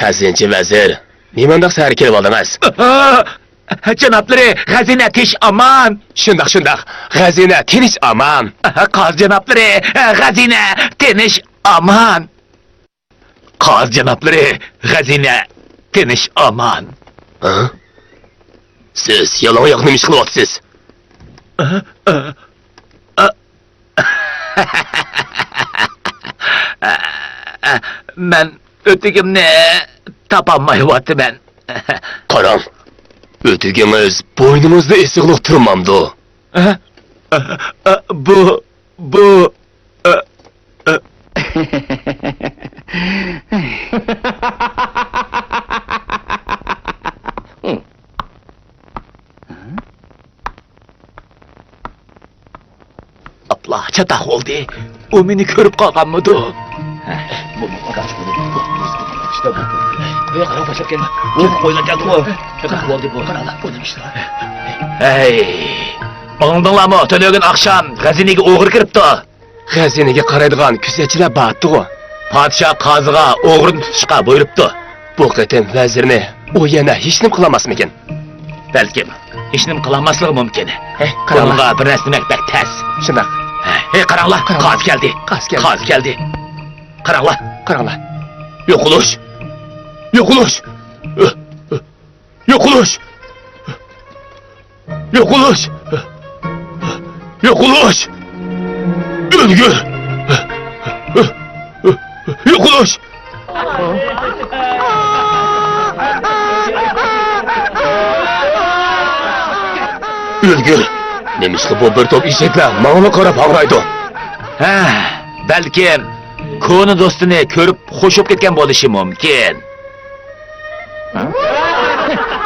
Xazinchi vazir, nimandaq sari kelib oldingiz? Janoblari, xazina tish aman. Shundoq, xazina tinch aman. Qoz janoblari, xazina tinch aman. Qoz janoblari, xazina tinch aman. Siz yalang'oyoq nima ish qilyapsiz? Men ötügimni topolmayapman. Qarang, o'tigingiz bo'ynimizda esiqliq turmamdi. Bu Abla çatak oldu. O beni görüp kalkanmadı. İşte bu. Ve qarang tashlab bu qo'yilgan bu. Qanaqa bo'ldi bu? Qaranglar, bo'lmishdi. Hey! Oldinglarmi? To'lagan oqshom xazinaga o'g'ri kiribdi. Xazinaga qaraydigan kuzatchilar batdi-ku. Podshoh qoziga o'g'rini tutishga buyuribdi. Bu qatim vazirni u yana hech nim qilmasmikin? Balkim hech nim qilmasligi mumkin. qaranglar. Bunga bir narsa demak tez. Shundoq. Hey, qaranglar, qoz keldi. Qoz keldi. Qaranglar. Yo'qolish. O'lgur. Yo'qolish. O'lgur. Nemishli bu bir top eshaklar menga qarab og'raydi. Balkim ko'ni do'stini ko'rib xo'shib ketgan bo'lishi mumkin.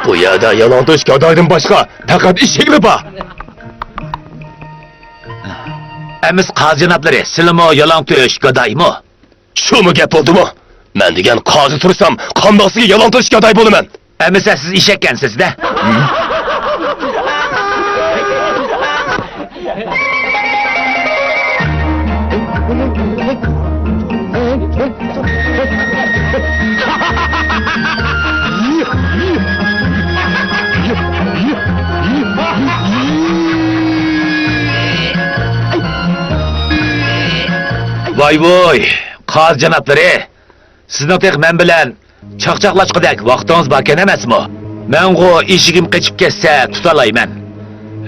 Bu yerda yalang'och gadoydan boshqa faqat eshaklar bor. Amiz qozi janoblari, sizlarmi yalang'och gadoymi? Shumi gap bo'ldimi? Men degan qozi tursam, qandoqsiga yalang'och gadoy bo'laman. Amiz siz eshakkansiz-da. Voy, qoz janoblari, sizning tek men bilan chaqchaqlashqidek vaqtingiz bor ekan emasmi? Men-g'o eshigim qechib ketsa tutalayman.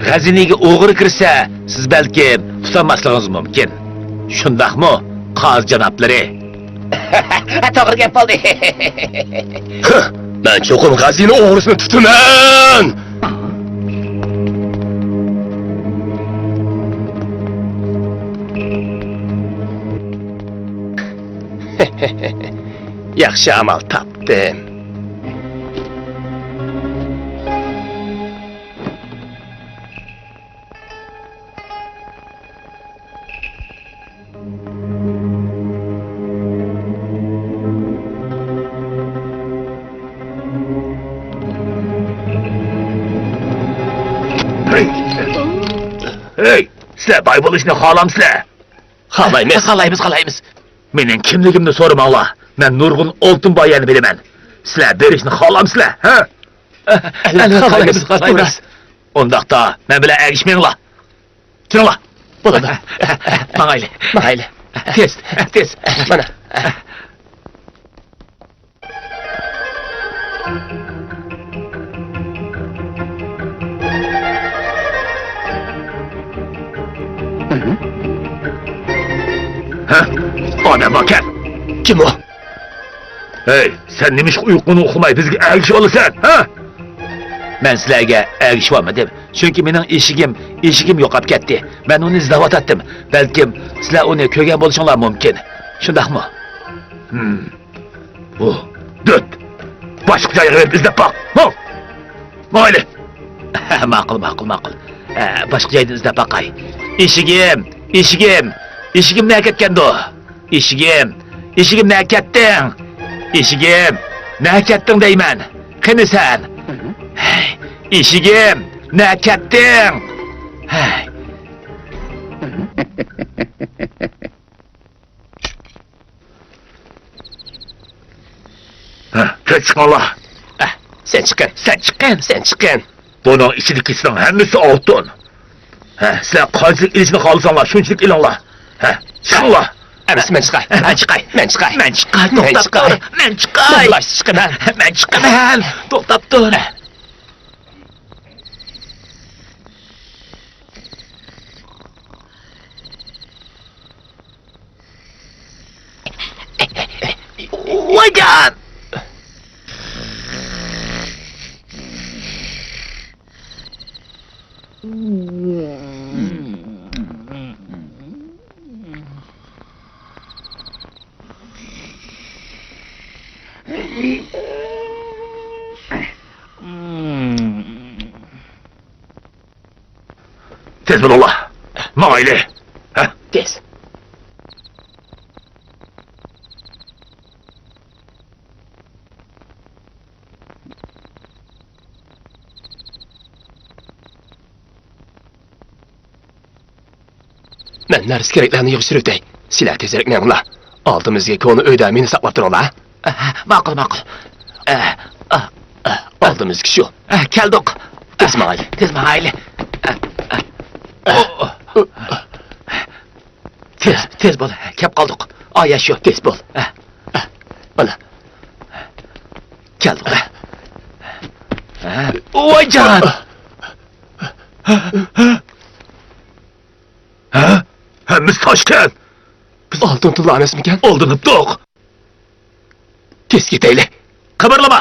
Xazinaga o'g'ri kirsa, siz balkim tutamasligingiz mumkin. Shundaqmi, qoz janoblari? To'g'ri gap bo'ldi. Ben çokum hazine oğrusunu tutunan! Yaxşı amal tapdım. Hey, sizler Baybol işini xalamsizlar? Xalaymiz. Mening kimligimni so'ramanglar. Men Nurg'un Oltinboyani bilaman. Sizlar berishni xohlamsizlar, ha? Xalaymiz. Undaqda men bilan ergishmanglar. Turinglar. Bo'ladi. Mayli. Tez. Mana. Ha? Ona bakar. Kim o? Hey, sen nimish uyquni uqmay bizga ergishib olasan, ha? Men sizlarga ergishib olmadim. Chunki mening eshigim yo'qolib ketdi. Men uni izlayotdim. Balkim sizlar uni ko'rgan bo'lishinglar mumkin. Shundaqmi? Dut. Boshqa joyga izlab boq. Mayli. Ma'qul. Boshqa joydan izlab boqay. Eshigim nega ketgandi? Eshigim nega ketding? Eshigim nega ketding deyman. Qani sen? Eshigim nega ketding? Chiqinglar. Sen chiqqin. Buning ichidagisining hammasi oltin. Sizlar qanchalik ilishni xohlasanglar, shunchalik ilinglar. Chiqinglar. Emas, men chiqay. Men chiqay. To'xtab tur. Men chiqay. Men chiqaman. To'xtab tur. Voygan! Tez bo'linglar. Mayli. Tez. Men narsa keraklarni yig'ishtirib o'tay. Sizlar tezroq meninglar. Oldimizga koni o'ydamini saqlab turinglar. Ma'qul. Oldimizga shu. Keldik. Tez mayli. Tez bo'l. Kelib qoldik. Oya shu. Tez bo'l. Mana. Keldik. Voyjon! Hammamiz toshgan. Biz oltin tilla emasmikan? Oldinibdiq. Tez ketaylik. Qimirlama.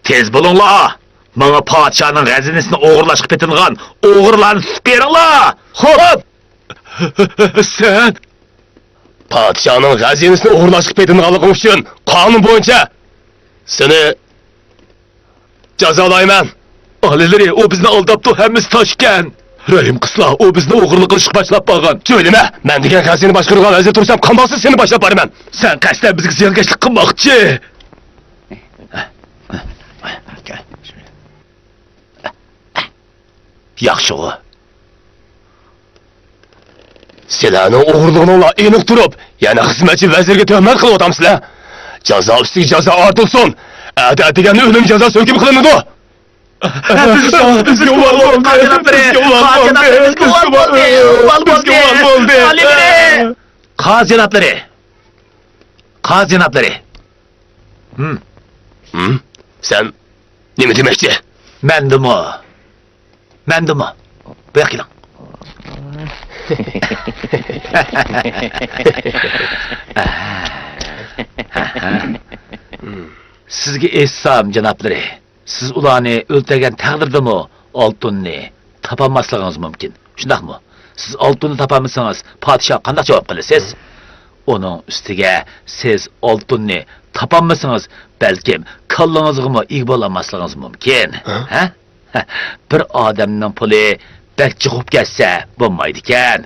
Tez bo'linglar. Menga podshoning g'azinisini o'g'irlashga petingan o'g'irlarni tutib beringlar. Xo'p. Sen Podshoning g'azinisini o'g'irlashga petinganliging uchun qonun bo'yicha seni jazolayman. Alileri o bizni aldaptı, hammamiz toshgan. Rahim qisla, o bizni o'g'irlik qilishga boshlab qolgan. Söyleme, men degan g'azini boshqargan vazir tursam, qandoqsiz seni boshlab boraman. Sen qasdan bizga ziyonkashlik qilmoqchi. Yaxshi o. Sizlarning o'g'irlig'ini aniq turib, yana xizmatchi vazirga tuhmat qilib o'tamsizlar. Jazo ustiga jazo ortilsin. Ada degan o'lim jazosi hukm qilinadi. Bizga Qazinatları. Sen nima demoqchi? Mendimi. Bu yoqqa keling. Sizga aytsam, janoblari, siz ularni o'ltirgan taqdirdami oltinni topolmasligingiz mumkin. Shundaqmi? Siz oltinni topolmasangiz, podshoh qanday javob qilasiz? Onun ustiga siz oltinni topolmasangiz, balkim kallangizga eg bo'lamasligingiz mumkin. Ha? Bir odamning puli bak chiqib ketsa bo'lmaydi ekan.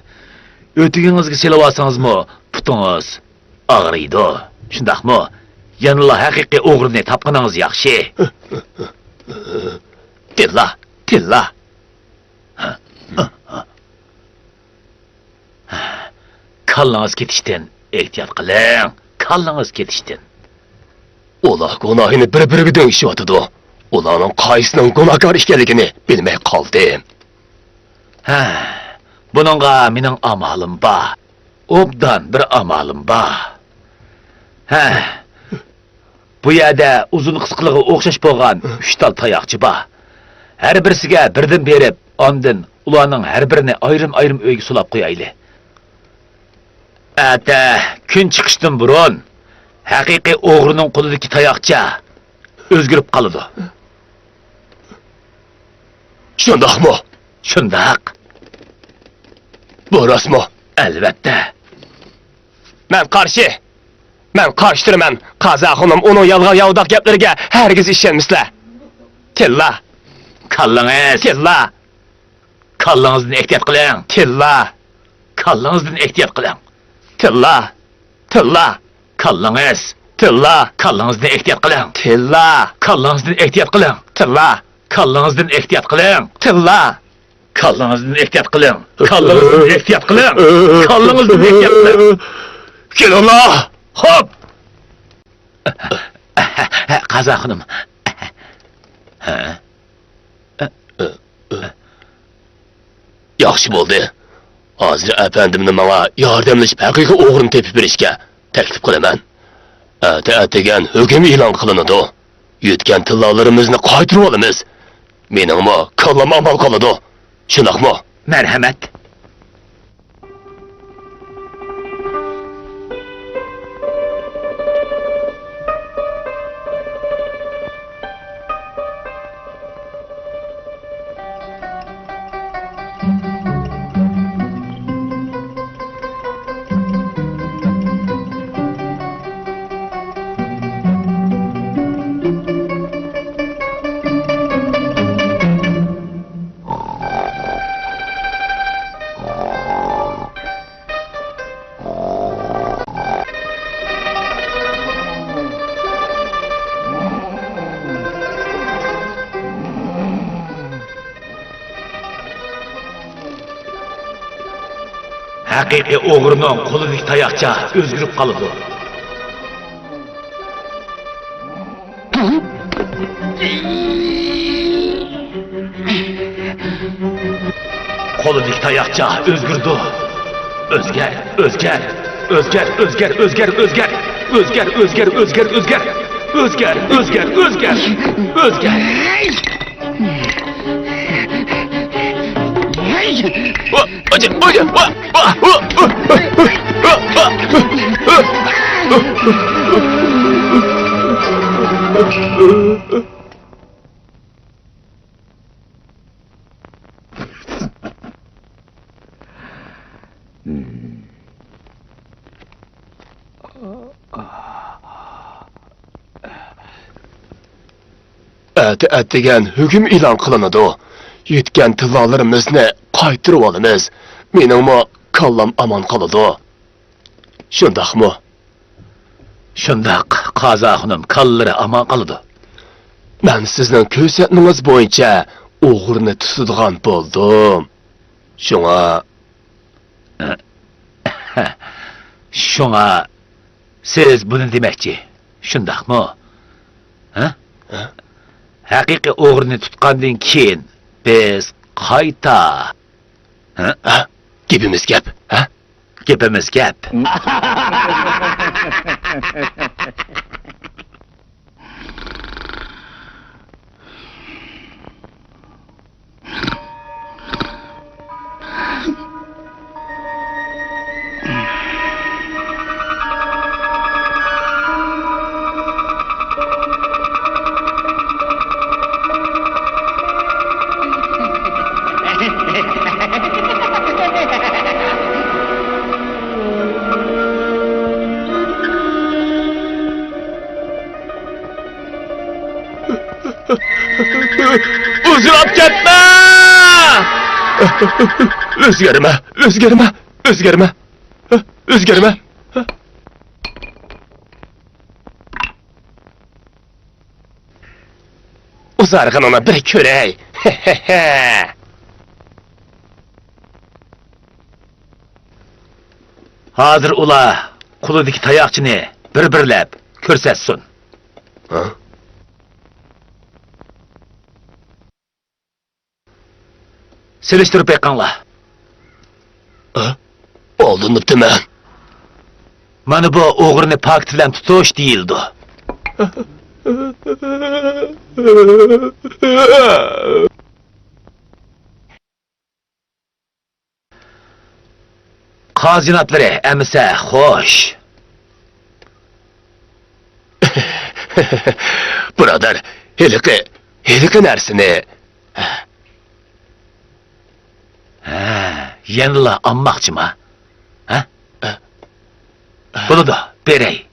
O'tigingizga selib olsangizmi, putingiz og'riydi. Shundaqmi? Yanıla haqiqiy o'g'rini topganingiz yaxshi. Tilla. Kallangiz ketishdan ehtiyot qiling. Kallangiz ketishdan. Ular gunohini bir-biriga dengishiyotidi. Ularning qaysining gunohkor ekanligini bilmay qoldim. Buningga mening amalim bor. Obdan bir amalim bor. Bu yerda uzun qisqaligi o'xshash bo'lgan 3 tal tayoqchi bor. Har birisiga birdan berib, ondan ularning har birini ayrim-ayrim uyga sulab qo'yayli. Ata, kun chiqishdan burun haqiqiy o'g'rining qo'lidagi tayoqcha o'zgarib qoladi. Shundaqmi? Shundaq. Bu rostmi? Albatta. Men qarshi Qaza xonim uning yolg'on yovdoq gaplariga hargiz ishonmaslar. Tilla. Kallangizni ehtiyot qiling. Kallangizdan ehtiyot qiling. Kallangizni ehtiyot qiling. Kallangizdan ehtiyot qiling. Kallangizdan ehtiyot qiling. Kallangizdan ehtiyot qiling. Kelinglar. Hop. Qaza xonim. Yaxshi bo'ldi. Hozir efendimni menga yordamlashib haqiqiy o'g'rini tepib berishga taklif qilaman. Atagan hukm e'lon qilinadi. Yutgan tillolarimizni qaytarib olamiz. Meningmi kallam amal qiladi. Shunaqmi? Marhamat. Haqiqiy o'g'rining qo'lidagi tayoqcha o'zgarib qoladi. Qo'lidagi tayoqcha o'zgardi. O'zgar. Degan hukm e'lon qilinadi. Yutgan tillolarimizni qaytarib olamiz. Meningmi kallam aman qoladi. Shundaqmi? Shundaq, Qaza xonim, kallari aman qoladi. Men sizning ko'rsatmangiz bo'yicha o'g'rini tutadigan bo'ldim. Shunga siz buni demoqchi. Shundaqmi? Haqiqiy o'g'rini tutgandan keyin biz qayta Gapimiz gap. Gapimiz gap. Uzilab ketme! Özgerme, özgerme, özgerme, özgerme. Uzarğın ona bir körey. Hazır ula kuludaki tayakçını bir-birlep körsetsin. Ha? Seliştirip bekanla. Ha? Alınıp deme. Mana bu oğrunu pakt bilen tutuş değildi. Kazinatları emise hoş. Birader, helike nersini? Yenila anmakçı mı? Ha? Bunu da berey.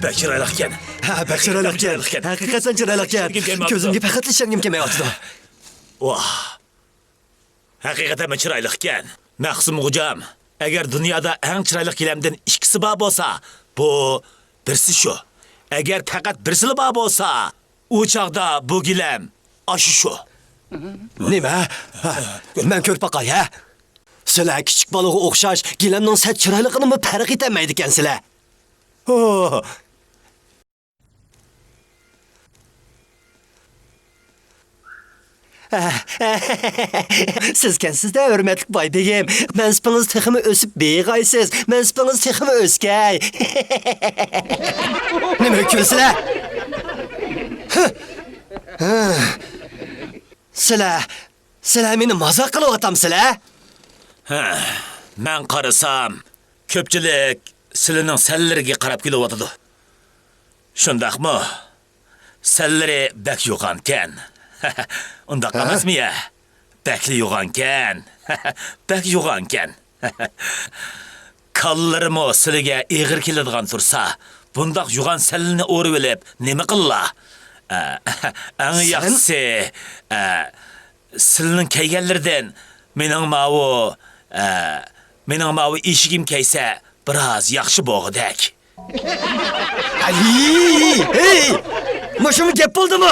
Bek çıraylıkken. Ha, bek çıraylıkken. Hakikaten çıraylıkken. Gözümge pekatlı şengim kemeye atıdı. Vah. Hakikaten mi çıraylıkken? Məxsum hocam. Eğer dünyada en çıraylık gilemden ikisi bab olsa, bu birisi şu. Eğer fakat birisi bab olsa, o çağda bu gilem aşı şu. Nime? Ben kör bakay ha? Sizler küçük balığı okşaş, gilemden set çıraylıkını mı fark etemeydiken sizler? Oh. Sizkensiz de hürmetlik bay beyim. Mensipiniz tıkımı ösüp beyigaysız. Mensipiniz tıkımı öskay. Ne mi külsüle? Sıla meni mazak kılıp atam sıla. Ben qarasam, köpçülük silinin selleriga qarab kelyapti. Shundaqmi? Selleri bek yo'g'ankan. Undaq emasmi ya? Bekli yo'g'ankan. Bek yo'g'ankan. Kallarimo siliga eg'ir keladigan tursa, bundaq yo'g'an sellini o'rib olib, nima qilla? Eng yaxshisi, silinin kelganlaridan mening mavu eshigim kaysa biroz yaxshi bo'g'idak. Ali! Hey! Maşımı gep buldu mu?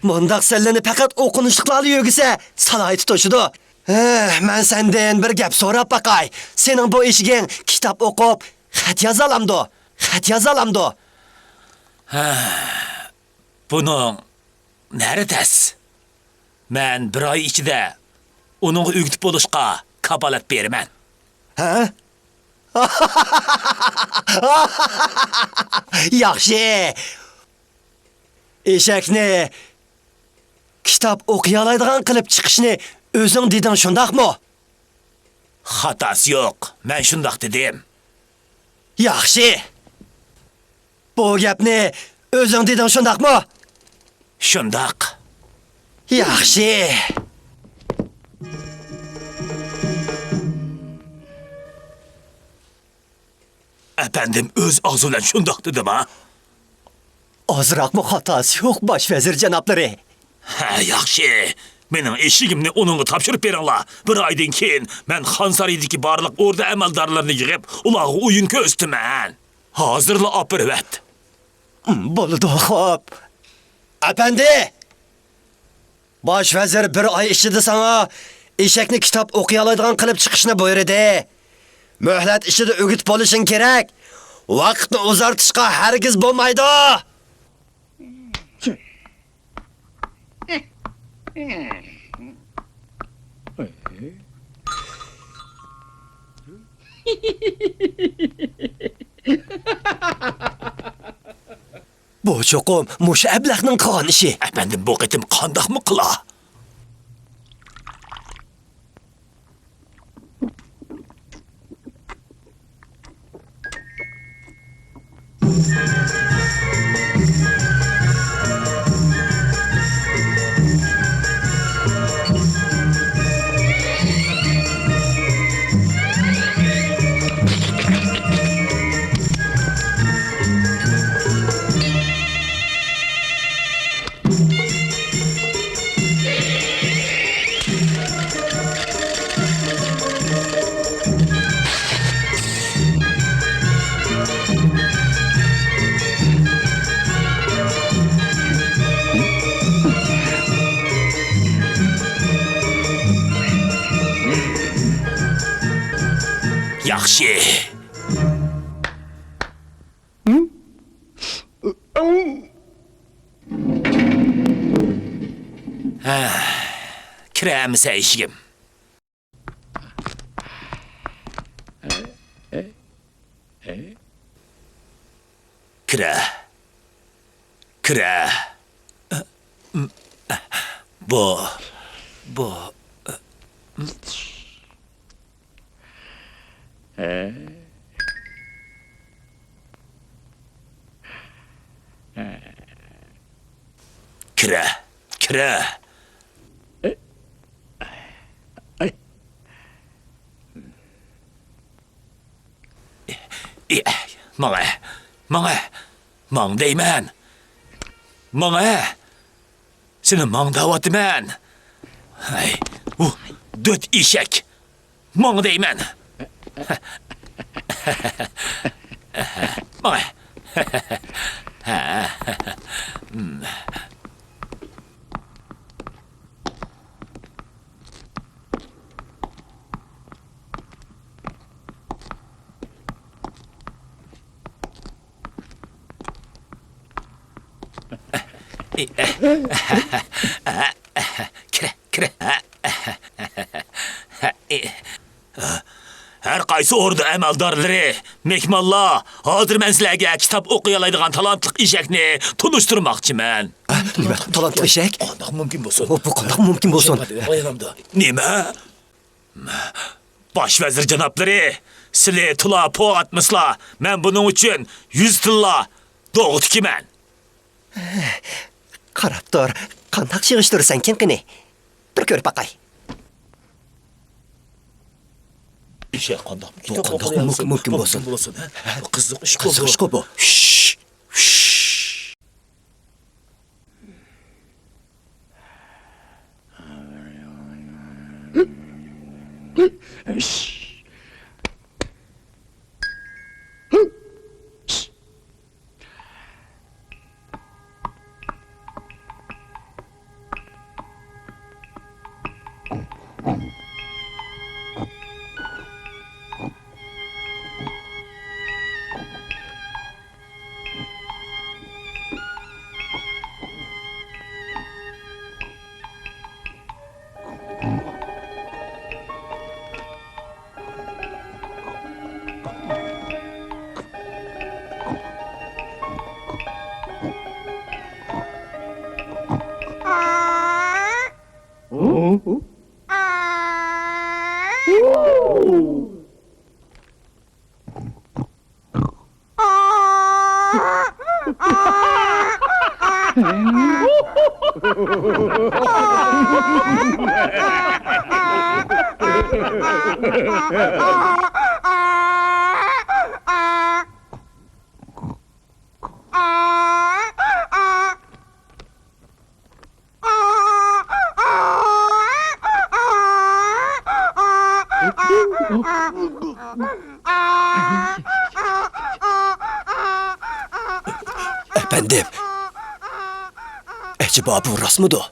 Mundaq selleni fakat okunuşluqlarla yögüse salayı tutuşudu. Ben senden bir gep sorap bakay. Senin bu işigin kitap okup xat yazalamdı. Xat yazalamdı. Bunun neredes? Men bir ay ichida uning o'gitib bo'lishga kapolat beraman. Ha? Yaxshi. Eshakni kitap o'qiyalaydigan qilib chiqishni o'zing deding shundaqmi? Xatası yo'q. Men shundoq dedim. Yaxshi. Bu gapni o'zing deding shundaqmi? Shundoq. Yaxshi. Efendim öz ağzı bilan shundoq dedim ha? Azraqmı xatası yo'q baş vezir janoblari. Ha, yaxshi. Mening eshigimni uningga topshirib beringlar. Bir oydan keyin men Xonsaraydagi barliq o'rda amaldorlarni yig'ib, ularga o'yin ko'rsataman. Hozirla opirvat. Bo'ldi, xo'p. Efendi! Baş vezir bir ay ichida sana eshakni kitap o'qiyalaydigan qilib chiqishni buyurdi. Muhlat ishida o'git bo'lishing kerak. Vaqtni uzartishga hargiz bo'lmaydi. Bu cho'qim mush ablaqning qilgan ishi. Efendim bu qitim qandaqmi qila? Yaxshi. Kiramiz eshigim. Kira. Kira. Bu. Kira. Kira. Mang deyman. Seni mang davatman. Ay, döt eshak. Mang deyman. Kira. Her qaysı ordu əməldarları, mehmanlar, hazır mən sizlərə kitab oxuyalaydigan talantlıq eshakni tunuşturmaqçımən. Nima, talantlı eşek? Qandaq mümkün bolsun. Bu qandaq mümkün bolsun? Nima? Baş vəzir cənabları, sizlər tula poğ atmışlar. Mən bunun üçün 100 tilla doğu tikimən. Qarab dur, qandaq yığışdırırsan kinqini? Bir görüp bakay. Qandaq mümkün bolsun? Qızıq iş Qızıq iş bu. Efendim. Acaba bu rast mıdır?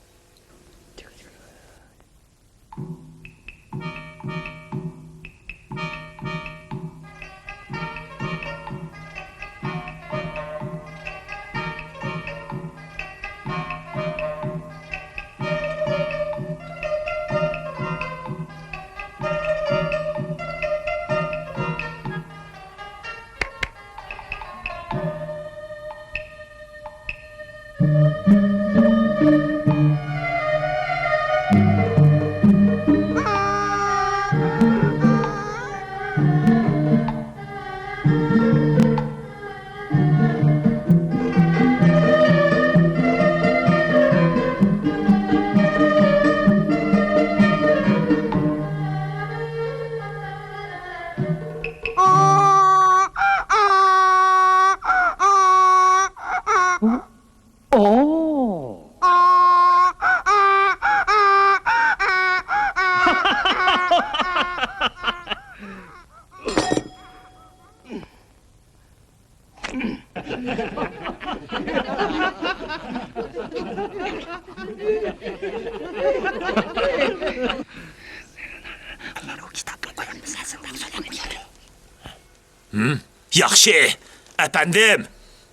yaxshi. Efendim,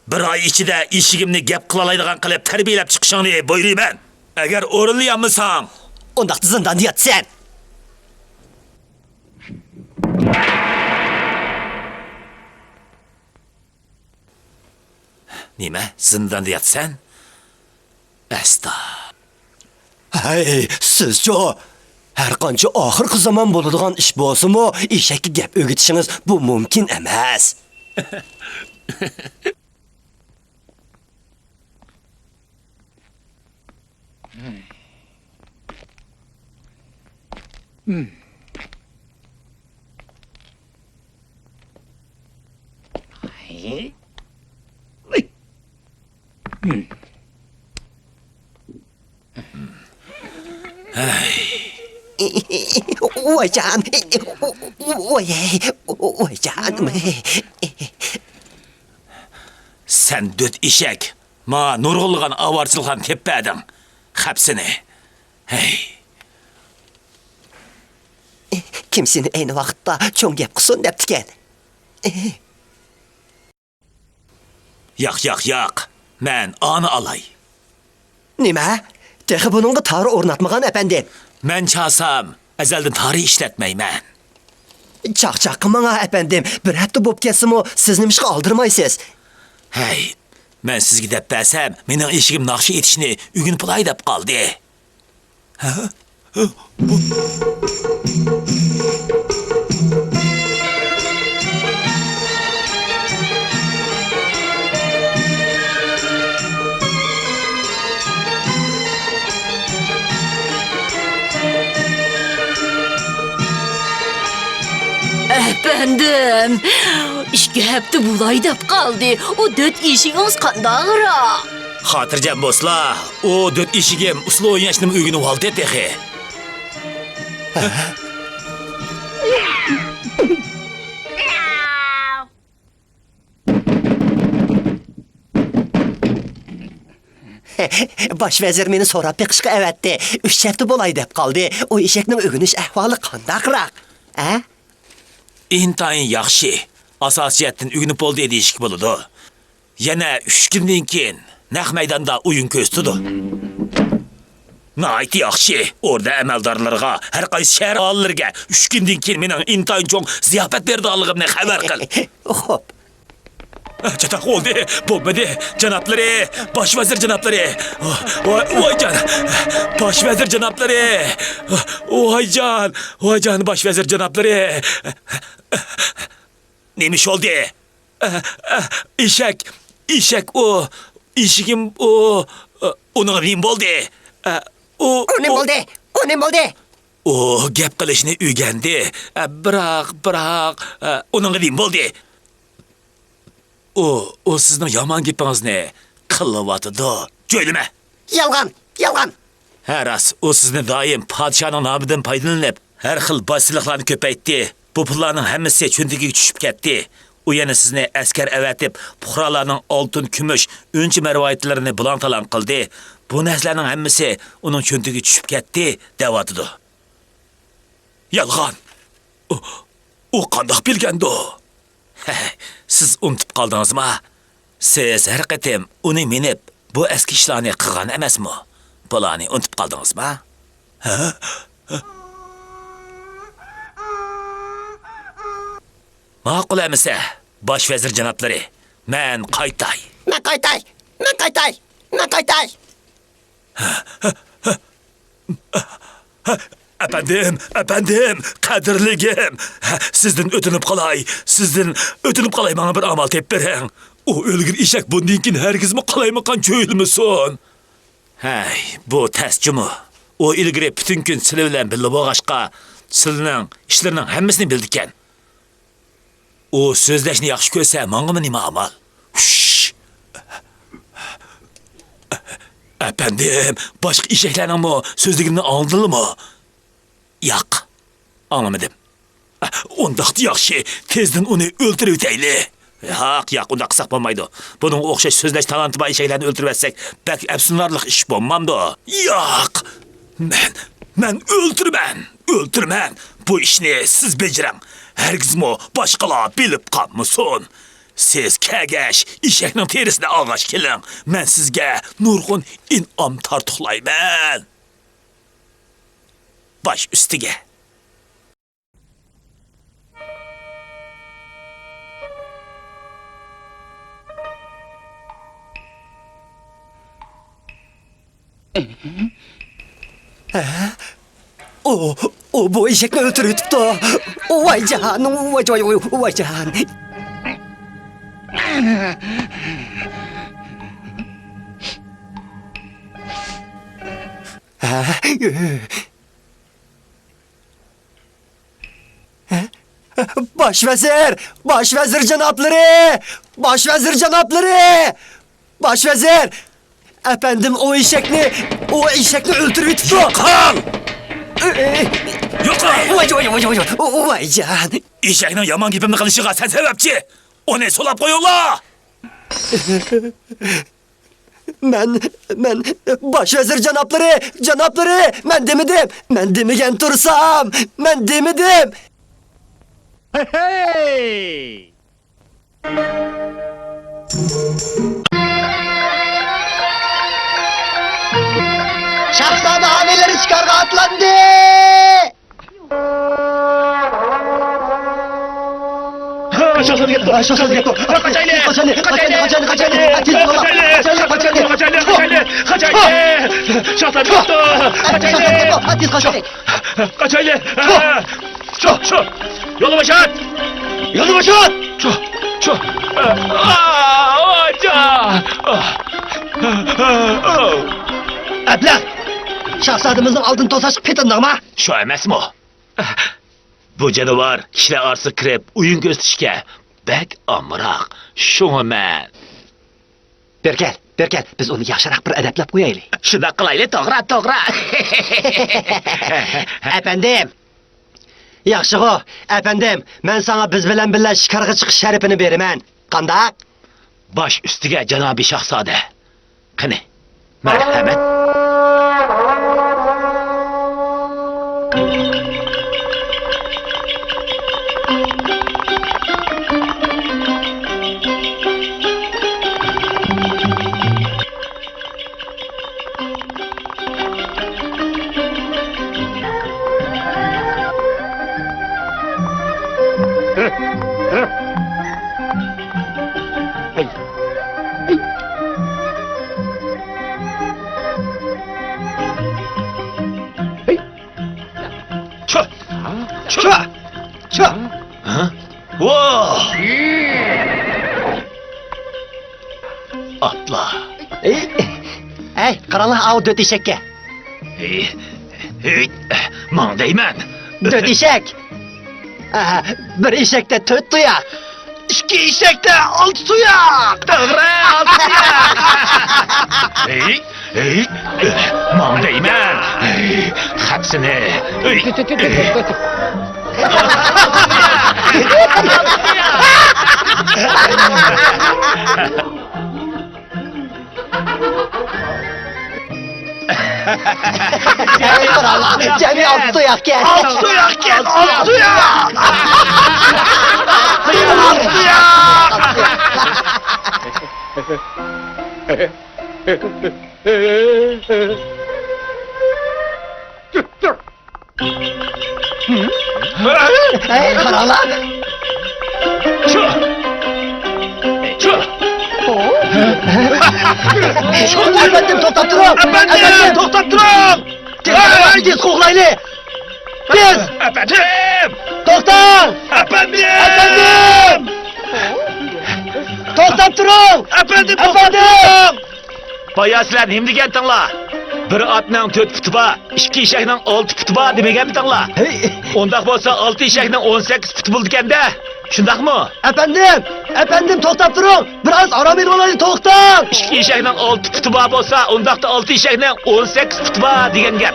bir ay ichida eshigimni gap qilalaydigan qilib tarbiyalab chiqishingni buyurayman. Agar o'rinlayolmasang, Ondaqda zindanda yatsan. nima? Zindonda yotsan? Asta. Hey, sizce her qancha oxirgi zaman bo'ladigan ish bo'lsa-mu, eshakka gap o'rgatishingiz bu mumkin emas. Ой, can. Ой, canım. Sen döt eshak. Ma nurg'ulg'an avarchilik teppading. Hapsini. Hey. Kimsini aynı vaqtda cho'ng gap qilsin debdikan. Yo'q. Men onu alay. Nima? Texi buningga tari o'rnatmagan efendim. Men chasam, azaldan tarih ishlatmayman. Chaqchaq qilmang efendim. Bir hafta bo'lib ketsa-mu, siz nima ishga oldirmaysiz? Hey, men sizga deb bersam, mening eshigim naqshi etishni ugun pulay deb qoldi. Efendim, ishga hafta bulay deb qoldi. O 4 eshingiz qandaqra? Xotirjam bo'slar, o döt eshigim uslu o'ynashni o'rganib oldi texi. Baş vezir meni so'rab beqishga avatdi. 3 hafta bo'lay deb qoldi. O eshakning o'g'inish ahvoli qandaqroq? Ha? İntayin yaxshi. Asosiyatdan o'rganib oldi deyishki bo'ladi. Yana 3 kundan keyin naq maydonda o'yin ko'rsatdi. Nayt yaxshi. Orada amaldorlarga, har qaysi shahar aholilarga 3 kundan keyin mening intayin cho'ng ziyofat berdiganligimni xabar qil. Xo'p. Çatak oldu, bo'lmadi, janoblari, bosh vazir janoblari. Voy can, bosh vazir janoblari. Voy can, bosh vazir janoblari. Neymiş oldu? Eshak o, eshigim o, onun nima bo'ldi? O ne bo'ldi? O gap qilishni o'rgandi. Biroq, onun nima bo'ldi? O sizning yomon gapingizni qilyapti-da. Jo'ylama. Yolg'on. Haras, o sizni doim podshoning nomidan foydalanib, har xil boshliqlarni ko'paytdi. Bu pullarning hammasi cho'ntagiga tushib ketdi. U yana sizni askar avatib, puhrolarning oltin, kumush, o'nchi marvoyatlarini bulang-talang qildi. Bu narsalarning hammasi uning cho'ntagiga tushib ketdi, deyapti. Yolg'on. O qandoq bilgandi? Siz unutib qoldingizmi? Siz har qatim uni minib, bu eski ishlarni qilgan emasmi? Bularni unutib qoldingizmi? Ma'qul emisa, bosh vazir janoblari, men qaytay. Men qaytay. Efendim, qadrligim. Sizden ötünüp qalay bana bir amal tep bering. O ölgür eshak bundan keyin herkes mi qalaymagan cho'yilmasin? Hey, bu tasjumu. O ilgari bütün gün sizlar bilan birga bo'lg'ashqa, sizlarning ishlarining hammasini bildikan. O so'zlashni yaxshi ko'rsa, menga nima amal? Efendim, boshqa eshaklarning mo so'zligimni anladingmi? Yo'q, anlamadım. Ondaqda yaxshi, tezdan uni o'ltirib o'tayli. Yo'q, unda qilsak bo'lmaydi. Buning o'xshash so'zlash talanti bor eshaklarni o'ltirib etsak, bak afsunarlik ish bo'lmamdi. Yo'q. Men o'ltirman. Bu ishni siz bejiring. Herkesmi boshqalar bilib qolmasin. Siz kəgəş, işəknin terisini ağaç kilin. Mən sizgə nurgun inam tartıqlayman. Baş üstüge. O bu eşekni öldürüptü. Vay can, vay can. Başvezir canapları, başvezir. Efendim o eşekni öldürüptü. Kal! Yok Vay can. İşəknin yaman gibimli kılışığa sen sebepçi. O ne solap koyuyorlar? Ben başvezir canapları, ben demigen tursam, ben demedim. Şahzade haneleri çıkarga atlandı. Şahzade gitti. Şahzade gitti. Kaçaylı. Şu. Yolu başa at. Şu. Abla, şahzademizin altın tosaş pitinde ama. Şu emas mı? Bu canavar kişiler arası kirib uyun göstişke bek amırak. Şunu men. Berkel, biz onu yaşarak bir edeplep koyaylı. Şunda kılaylı toğra. Efendim. Yaxşı o, efendim. Ben sana biz bilen bile şikarga çıkış şerifini verimen. Kandak? Baş üstüge Cenab-ı Şahzade. Kını, merhamet. Şu. Ha? Wow! Atla. Ey, karanlık av döt işekke. Man değmen. Döt işek. Bir işekte töt duyak. İki işekte alt tuyak. Doğru alt tuyak. Man değmen. Hepsini. Cemi alt duyak gel. Alt tuyak gel. Alt tuyak. Ey karanlık. Efendim toktattırım. Efendim toktattırım. Biz koklaylı. Biz. Efendim. Doktor. Efendim. Toktattırım. Efendim. Bayağı sizler hem degen tangla. Bir atның 4 puti bor, 2 eshakning 6 puti bor demagan bitanglar. Ondaq bo'lsa 6 eshakning 18 puti bo'ldi ekanda. Shundaqmi? Efendim toktattırım. Biraz ara bir olayı toktan. 2 eshakning 6 puti bor bo'lsa, undaqda 6 eshakning 18 puti bor degan gap.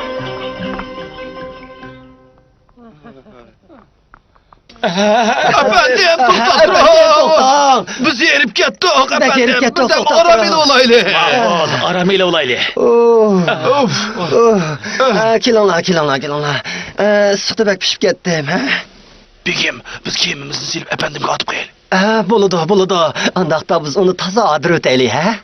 Efendim toktan. Bizi erip kettik efendim. Bizden aramayla olaylı. Aramayla olaylı. Kilonlar. Sütü bek pişip gittim. Begim, biz kiyimimizni silip efendimga atıp koyalım. Bo'ladi. Andaqda biz uni toza adir o'taylik, ha?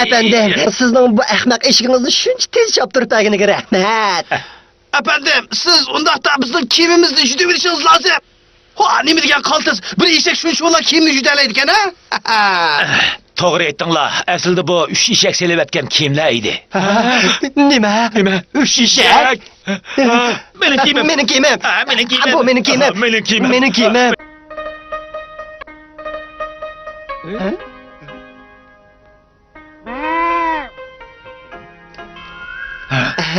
Efendim, sizning bu ahmoq eshigingizni shuncha tez choptirib berganiga rahmat. Efendim, siz undaqda bizning kiyimimizni juda bilishiniz lazım. Ha, nima degan qaltis? Bir eshak shuncha kiyimni judalaydi ekan, ha? To'g'ri aytdinglar. Aslida bu 3 eshak selevatgan kiyimlar edi. Nima? 3 eshak. Mening kiyimim. Mening kiyimim. Mening kiyimim. Bu mening kiyimim. Mening kiyimim. Mening kiyimim.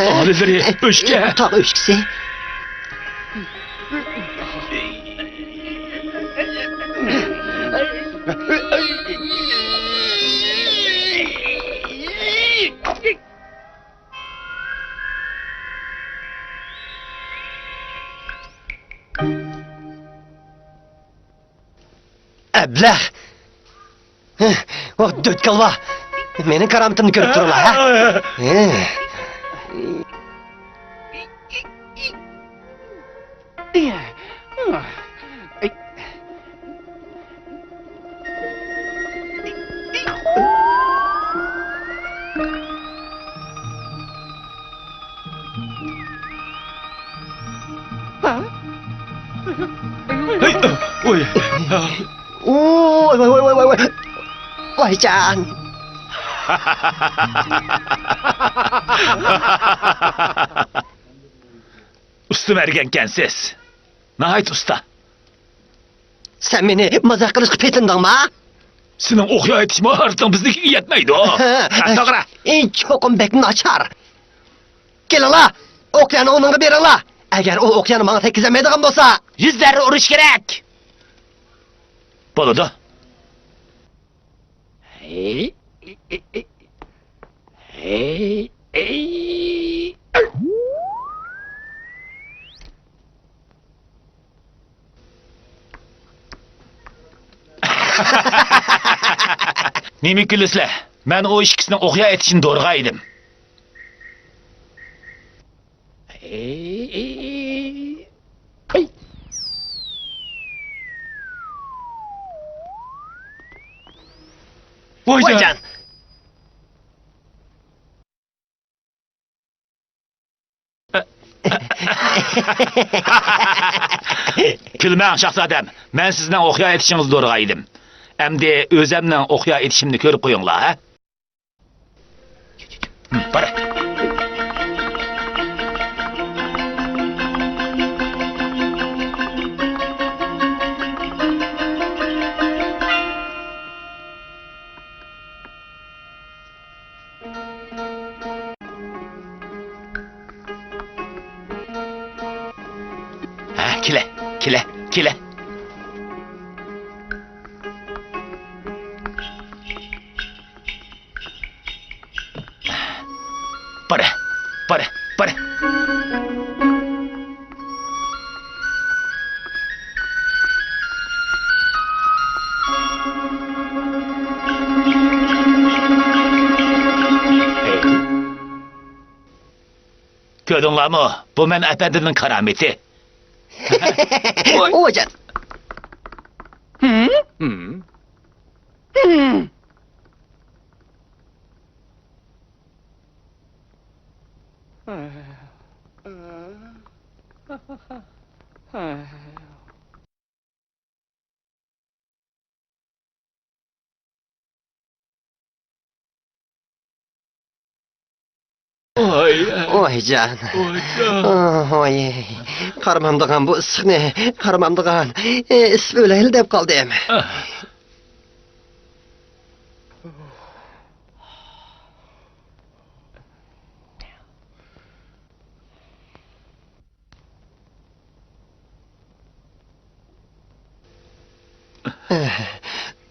Oğulları üçge. Tabii üçkisi. Ablah. O döt kalva. Mening karametimni ko'rib turlar, ha? Oy. Oy. Vay can. Ustum ergenkensiz. Nahayt usta. Sen beni mazak qilishga petindingmi? Senin okuya yetişme artık bizdeki yetmeydi o. To'g'ri. Cho'qim bek nachar. Kelinglar, o'qyani o'rniga beringlar. Agar u o'qyani menga tekkizmaydigan bo'lsa, yuzlari urish kerak. Bo'ladi. Nemi gülüsle. Ben o ikisini okuya etişin doğruğa idim. Vay can. Külmän şahzadem. Ben sizden okuya etişiniz doğruğa idim. Emdi özemden okuya etişimni körüp koyunla, ha? Para. Ha, kile. Para. Gördünler mi? Bu men efendinin karameti. Vay can. Oy can. Oy. Qaramamdigan bu issiqni, qaramamdigan. Isib o'layli deb qoldim.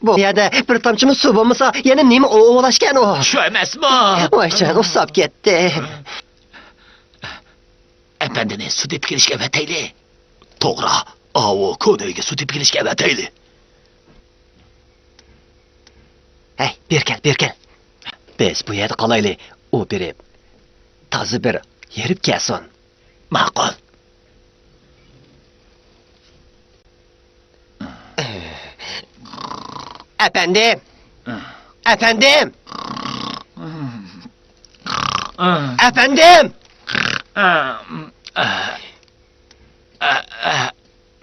Bu yerda bir tomchimi suv bo'lmasa, yana nima o'g'lashgan u? Şu emasmi? Voy can, usab ketdi. Efendini su deb kelishga vatayli. To'g'ri. Avu ko'dayga su deb kelishga vatayli. Hey, berkel. Biz bu yerda qolaylik. U berib. Toza bir yerib kelsin. Ma'qul. Efendim. Efendim. Efendim.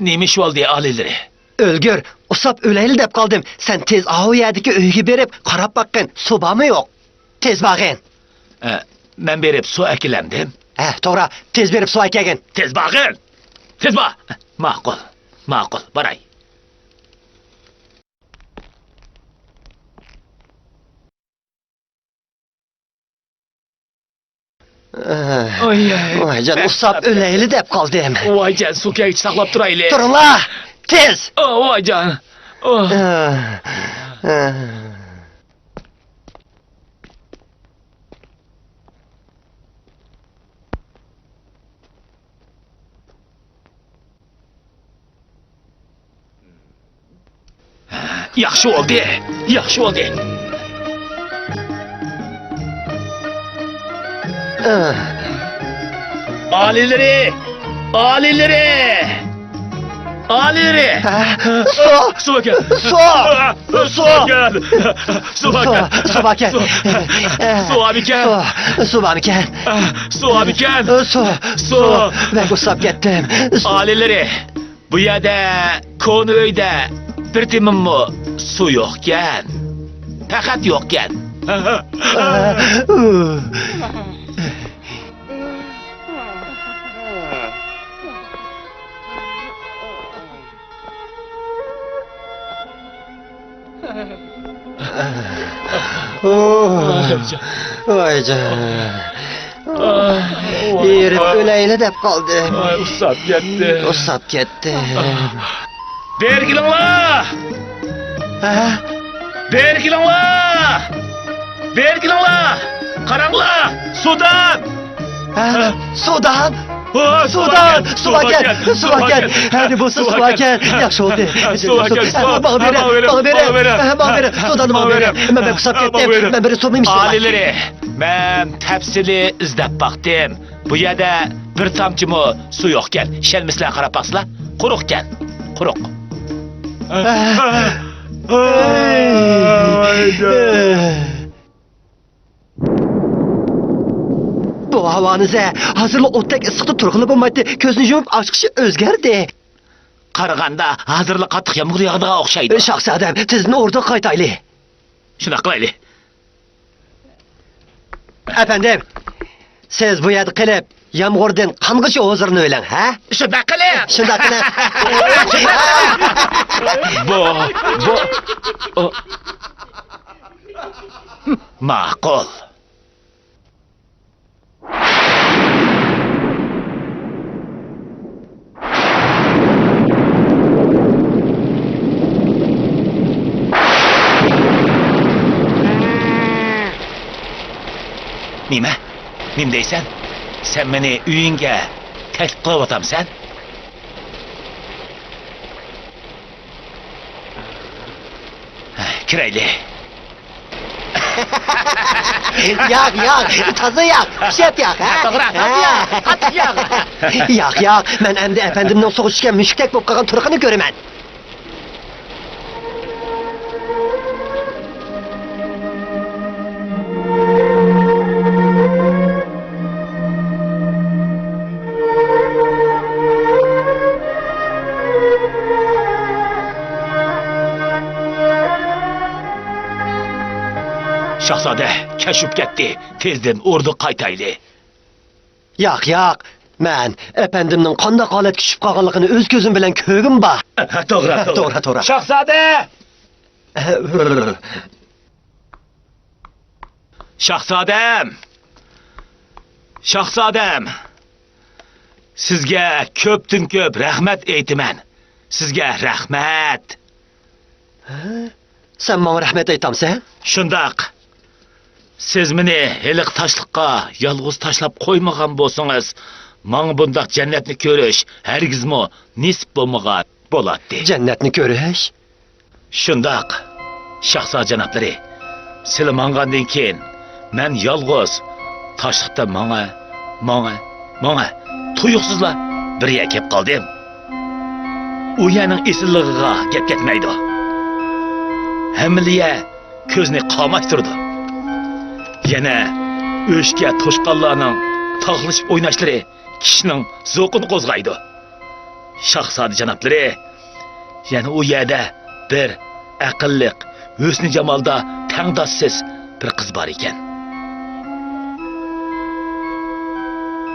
Neymiş oldu alileri? Ölgür, usap öleyli dep kaldım. Sen tez ahu yerdeki öyüge berip karap bakın. Soba mı yok? Tez bakın. Ben berip su ekilendim. Toğra, tez berip su ekegin. Tez bakın. Tez bak. Makul. Makul. Baray. Vay can, usap öleyli dep kaldım. Vay can, su kek saklap duraylı. Durun la, tez. Vay can. Oh. Yaxşı oldu. Yaxşı oldu. Alileri! Alileri! Alileri! Su! Su bakın. Su! Su bakın. Su bakın. Su bakın. Su abiken. Su babiken. Su abiken. Su. Ben kusap gittim. Alileri! Bu yerde, konu öyde bir timin mu su yokken? Fakat yokken. Vay can. Yerip öleyli dep kaldım. Ay usap gitti. Usap gittim. Bergilinla! Bergilinla! Bergilinla! Karanla! Sudan! Sudan! Oh, Sudan! Su vaken! Su vaken! Hadi bu su vaken! Yaxşı oldu. Su vaken, su. Bana verin! Bana verin! Bana verin! Sudan'ı bana verin! Ben kusap gittim. Ben beri sormayayım işte. Alileri, ben tepsili izlep baktım. Bu yerde bir tamcı mı su yokken? Şelmisler karap baksılar. Kurukken. Kuruk. Bu havanıza hazırlı otdek ısıqda turğulu bulmaydı. Gözünü yumup açıkça özgerdi. Qaraganda hazırlı qattiq yağmur yağdığa oxşaydı. Şahzadem, tezini orada qaytaylı. Şuna qilaylı. Efendim, siz bu yerdə qilib, yağmurdan qanğıcı ozırını öylən, ha? Şuna qilib. Şunda qilib. Bu... Ma'qul. Nima? Nim deysan? Sen meni uyingga taklif qilib otamsan? Kirayli. Yağ, taze yağ, şep yağ, ha? To'g'ri, taze yağ, qattiq yağ. Yağ, men endi efendimden soğuk içken müşktek bo'lib qolgan turqini ko'raman. Şahzade keşif ketdi. Tezden urdu qaytaylı. Yağ, men efendimden qandaq holatga tushib qolganligini o'z ko'zim bilan ko'rgim bor. To'g'ri. Şahzade! Şahzadem! Şahzadem! Sizga ko'pdan ko'p rahmat aytaman. Sizga rahmat. Sen bana rahmet aytamsan? Shundoq. Siz meni heliq tashliqqa yolg'iz tashlab qo'ymagan bo'lsangiz, menga bundaq jannatni ko'rish hargizmi nisb bo'lmagan bo'ladi. Jannatni ko'rish? Shundoq. Shahzoda janoblari, sizlar mangandan keyin men yolg'iz tashliqda menga tuyuqsizlar birga kelib qoldim. U yaning esilligiga gap ketmaydi. hammiliye ko'zni qamaştırdı. Yana o'shga to'shqonlarning tog'lashib o'ynashlari kishining zo'qini qo'zg'aydi. Shahzoda janoblari, yana u yerda bir aqlliq, husni jamolda tangdoshsiz bir qiz bor ekan.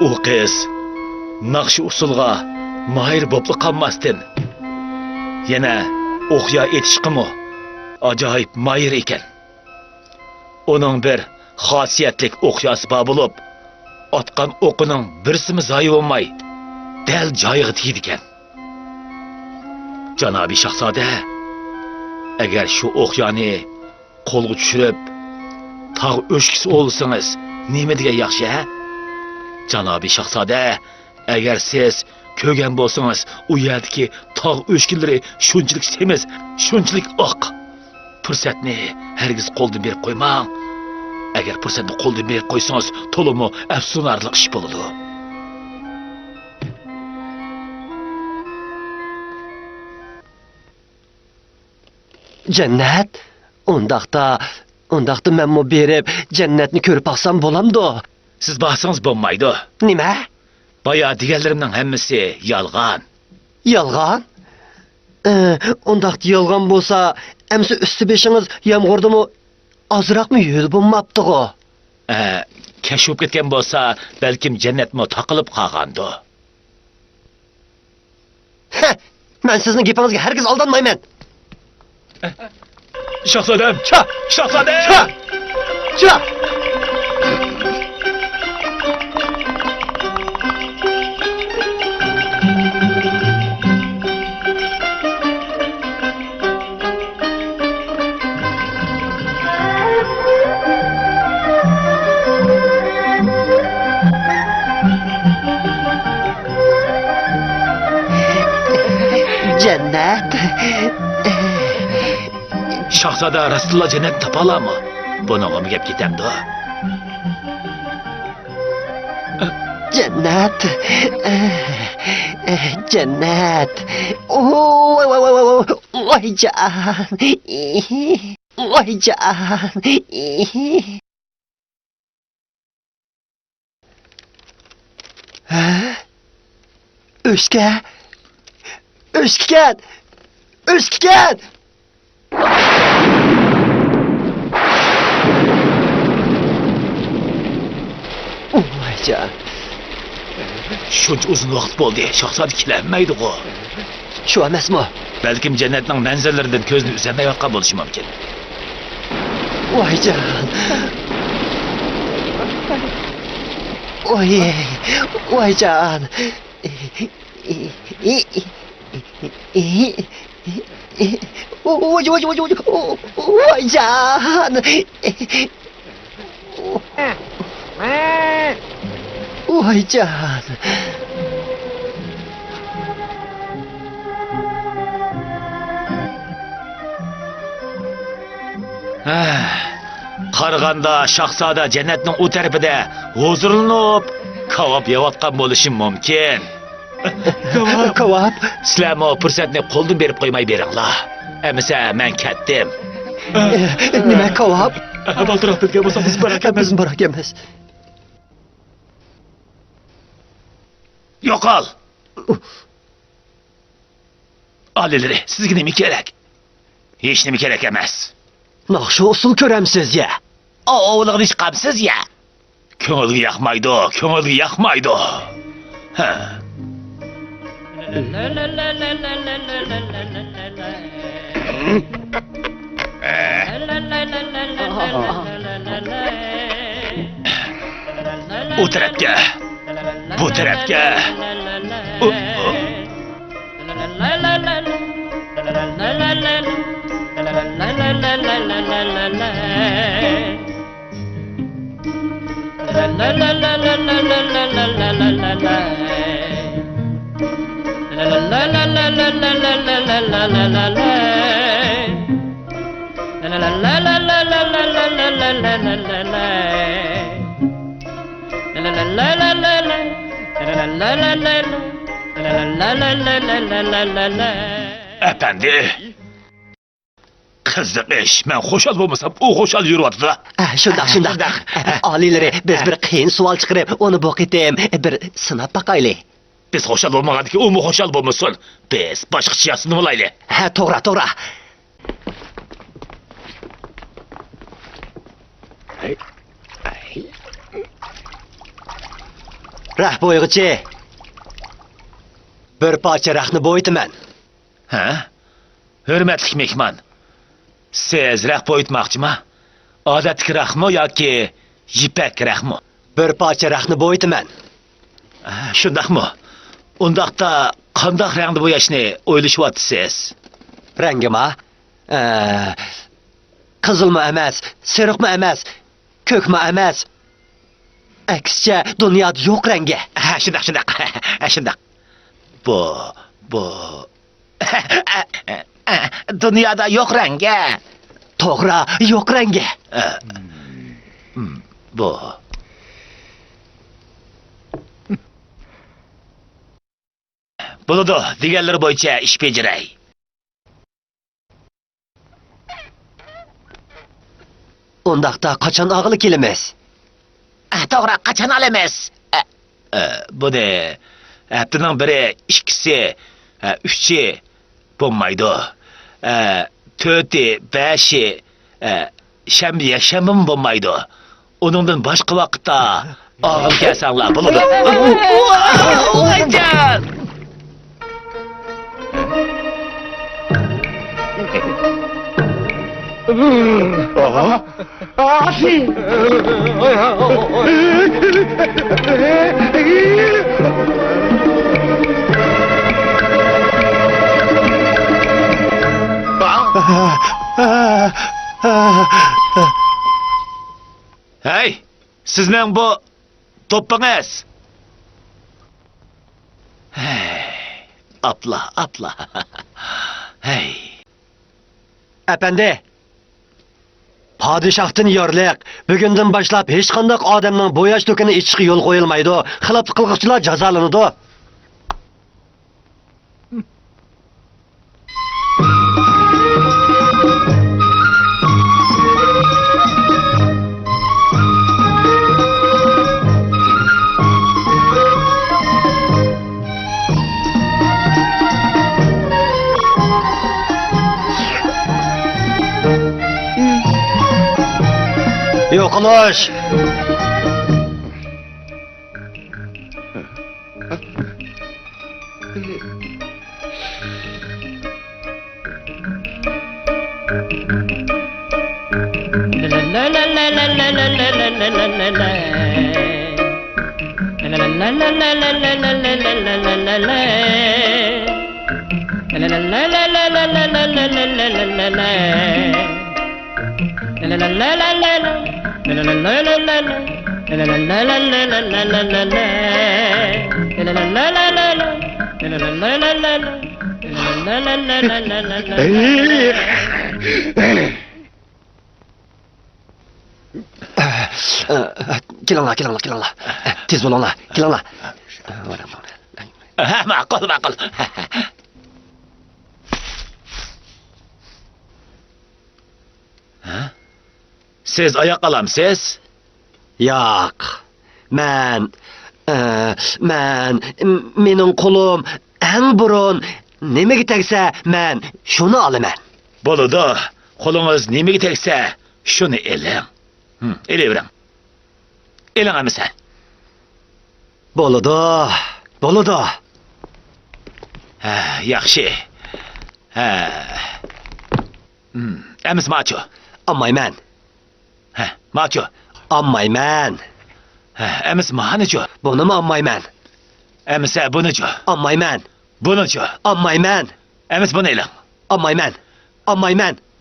U qiz naqshi usulga mahir bo'pli qolmasdan yana o'qiya etishqimi ajoyib mahir ekan. Uning bir xosiyatlik o'qiyasi bor bo'lib, otgan o'qining birsimi zoyi bo'lmay, dal joyiga tegdi ekan. Janobi shahzoda, agar shu o'qiyani qo'lga tushirib, tog' o'shkisi olsangiz, nima degan yaxshi, ha? Janobi shahzoda, agar siz ko'rgan bo'lsangiz, u yerdagi tog' o'shkilari shunchalik semiz, shunchalik oq. Fursatni hargiz qo'ldan berib qo'ymang. Agar fursatni qo'ldan berib qo'ysangiz, to'liq afsunarli ish bo'ladi. Jannat, undaqda menmo berib jannatni ko'rib alsam bo'lamdi. Siz bahsangiz bo'lmaydi. Nima? Baya deganlarimning hammasi yolg'on. Yolg'on? Undaqda yolg'on bo'lsa, amsi usti beshingiz yomg'irdimi ozroqmi yo'l bo'lmabdi-ku? Kashf ketgan bo'lsa, balkim jannatmi taqilib qolgandi. Men sizning gapingizga hargiz aldanmayman. Shahzodam, shahzodam! Cha! Jannat. Shahzoda Rasululloh jannat topalarmi? Buni nima gap ketamdi? Jannat. Jannat. Voy jan. Voy jan. O'shgan. Voycan. Shuncha uzun vaqt bo'ldi, shahzoda kelmaydi-ku. Shu emasmi? Balkim jannatning manzillaridan ko'zni uzmayotgan bo'lishi mumkin. Voycan. Voycan. Voycan. Voycan. Qaraganda shahzoda jannatning u tarafida huzurlanib, kavob yeyotgan bo'lishi mumkin. Kavob. Sizlarmi fursatni qo'ldan berib qo'ymay beringlar. Amisa men ketdim. Nima kavob? Baltiroq bilgan bo'lsa biz Biz barak emas. Yo'qol. Alileri, sizga nima kerak? Hech nima kerak emas. Naqshi usul ko'ramsiz ya. Ovlig'ini chiqamsiz ya. Ko'ngilga yoqmaydi. Ha. O tarafga. Bu tarafga. Efendi, Kızdık iş. Ben hoşal olmasam o hoşal yürüyordu da. Şundaq. Alileri biz bir qiyin savol chiqarib, uni boqitim, bir sinab baqayli. Biz hoşal olmadık ki o mu hoşal olmasın. Biz başqaçasını olaylı. Ha, to'g'ri. Rah bo'yg'ichi. Bir parcha rahni bo'yitaman. Ha? Hürmetlik mehman. Siz rah boyutmoqchimi? Odatdagi rahmi yoki yipak rahmi? Bir parcha rahni bo'yitaman. Shundaqmi? Undaqda qandaq rangda bo'yashni o'ylashyapsiz? Rangima? Qizilmi emas, seriqmi emas, ko'kmi emas. Aksicha dunyoda yo'q rangi. Ha, shundaq. Bu dunyoda yo'q rangi. To'g'ri, yo'q rangi. Bu Bo'ladi, deganlari bo'yicha ish bajaray. Undaqda qachon og'ili kelamiz? To'g'ri, qachon olamiz? Buni haftaning biri, ikkisi, uchi bo'lmaydi. To'rti, beshi, shanba, yakshanba bo'lmaydi. Uningdan boshqa vaqtda og'il kelsanglar bo'ladi. Ayjan! Hey, sizning bu to'ppingiz. Hey, apla. Hey. Efendi. Padişahdan yorliq. Bugundan boshlab hech qanday odamning bo'yash to'kini ichishga yo'l qo'yilmaydi. Xiloflik qilguvchilar jazolanadi. Yo'qlash. Kelinglar. Tez bo'linglar. Kelinglar. Ma'qul. Siz oyoq olamsiz? Yo'q. Mening qo'lim eng burun nimaga tegsa, men shuni olaman. Bo'ladi. Qo'lingiz nimaga tegsa, shuni eling. Elavering. Eling amisa. Bo'ladi. Yaxshi. Emis macho. Olmayman. Macho. Olmayman. Emis mahanicho. Bunimi olmayman. Emisa bunicho. Olmayman. Bunicho. Olmayman. Emis buni eling. Olmayman.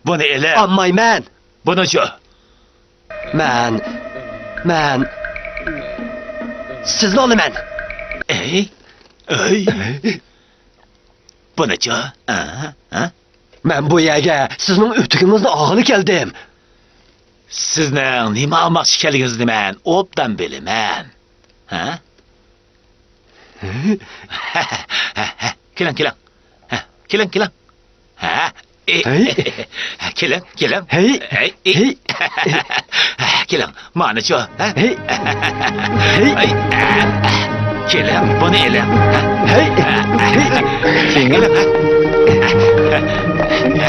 Buni eling. Olmayman. Bunicho. Men sizni olaman. Ey. Bunicho. Men bu yerga sizning o'tigingizni og'ili keldim. Sizning nima olmoqchi ekanligingizni men obdan bilaman. Keling. Keling. Keling, keling. Hey. Hey. Keling, mana shu. Hey. Hey. Keling, buni eling. Hey. Keling.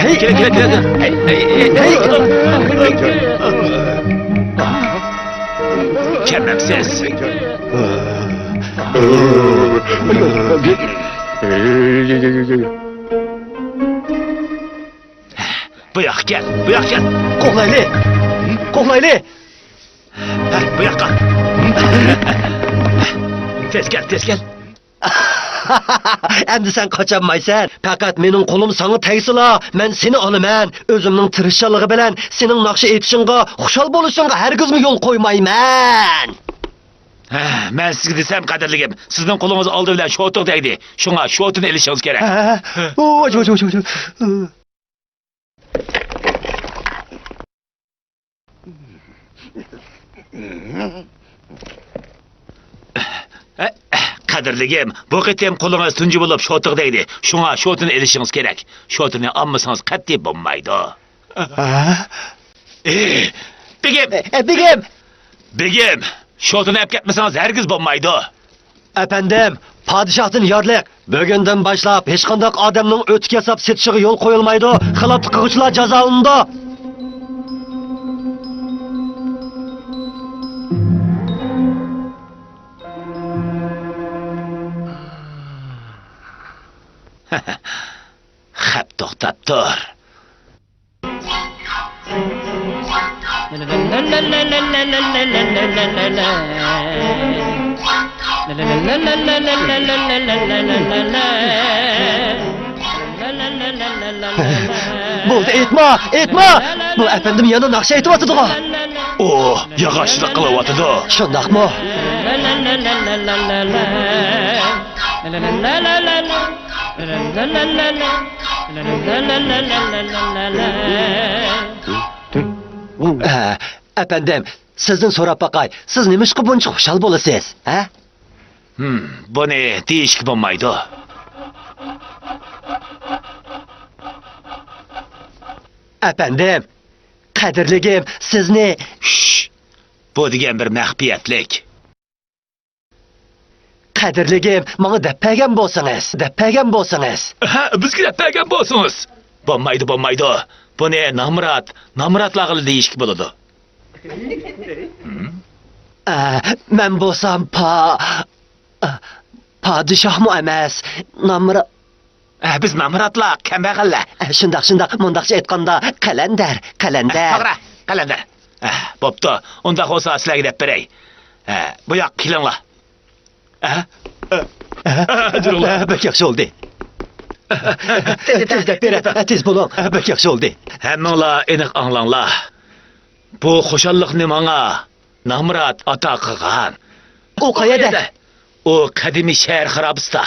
Hey. Keling. Kemimsiz. Bu yoqqa gel, bu yoqqa gel. Qo'layli. Qo'layli. Bu yoqqa. Tez gel, tez gel. Endi sen kaçamaysan. Fakat mening qo'lim sana tegsila, men seni olaman. O'zimning tirishchiligi bilan sening naqsh etishingga, xushal bo'lishingga hargizmi yo'l qo'ymayman. Men sizga desam qadrligim, sizning qo'lingiz oldi bilan sho'tiq tegdi. Shunga sho'tini ilishingiz kerak. Qadrligim, bu qitim qo'lingiz tunji bo'lib sho'tiq tegdi. Shunga sho'tini ilishingiz kerak. Sho'tini olmasangiz qat'iy bo'lmaydi. Begim, Begim. begim, sho'tini olib ketmasangiz hargiz bo'lmaydi. Efendim, padişahın yarlık. Bugünden başlap hiç kandak adamның ötük hesap setişiği yol koyulmaydı. Xilaplık kılıçlar cezalındı. Xap to'xtab tur. Buldu etme. Bu efendim yana nakşa etip atıdı o. O, yağışlık kılıvatıdı. Şundak mı? Efendim, sizden sorap bakay. Siz nemiş ki bunca hoşal bolasız? He? Bu ne, değişik olmaydı. Efendim, kadirligim, siz ne? Şşş, bu degen bir məxfiyyətlik. Kadirligim, bana depegen bolsanız. Ha, bizga dəpəgən bolsunuz. Bolmaydı. Bu ne, namratlarla değişik buludu. Ben bolsam padişah mı emas, namra... Biz namratlar, kəmbəğəllər. Şundaq, mundaqça etqanda kalender. Toğra, qalender. Boptu, ondaq olsa sizə gedib berey. Bu yoq, kilinglar. Dururlar. Bək yaxşı oldu. Tez de bere, tez bulun. Bək yaxşı oldu. Həmmіңlar eniq anlanlar. Bu xoşallıqni mana namrat ata qılğan. O qayada? O kadimi şehir xarabısda.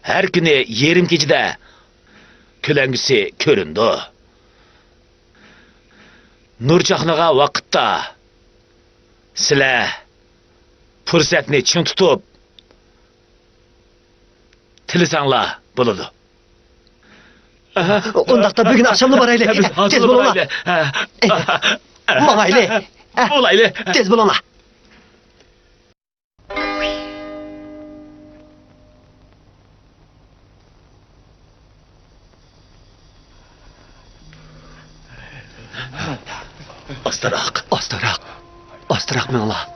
Her günü yerim gecide külengisi köründü. Nurcaqlığa vaqtda sizler fırsatni çın tutup tilisanlar buludu. Ondaqda bugün akşamlı baraylı. Tez bulunla. Manaylı. Olaylı. Tez bulunla. Astarak mı ola?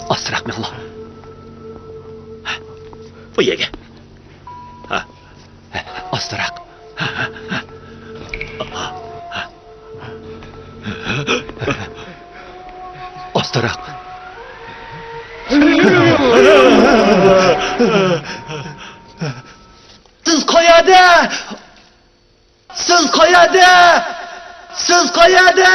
Astarak mı ola? Bu yege. Astarak. Siz koyade!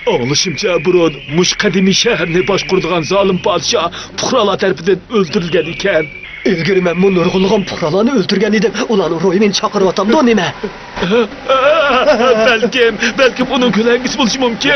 Oğluşumca burun muş kadimi şehrini başkurduğun zalim padişah puhralar tarafından öldürülgen iken. İlgiri men bu nurgulluğun puhralarını öldürgen idim. Ulan Roy'min çakırı atamdı o nime? Belki bunun külengisi buluşu mümkün.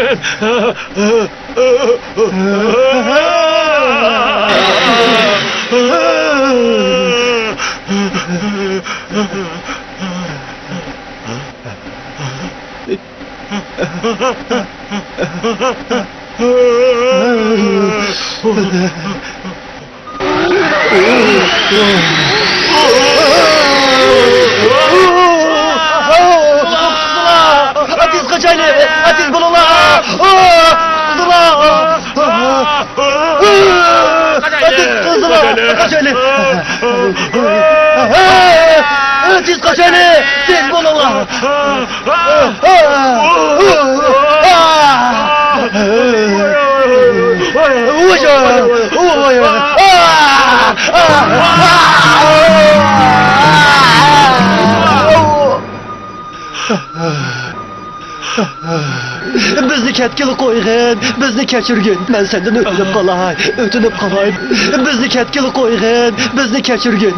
Ateş kaçaylı! Ateş bulunla! Kaçaylı! Ateş kaçaylı! Siz bulunla! Bizni ketkili qo'ygin, bizni kechirgin. Men sendan o'tinib qolay. Bizni ketkili qo'ygin, bizni kechirgin.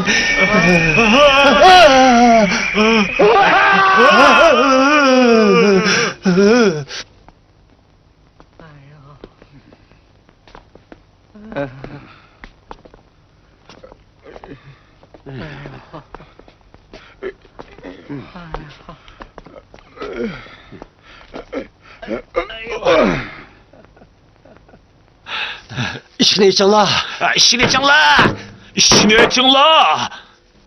İşini içinla! İşini içinla! İşini içinla!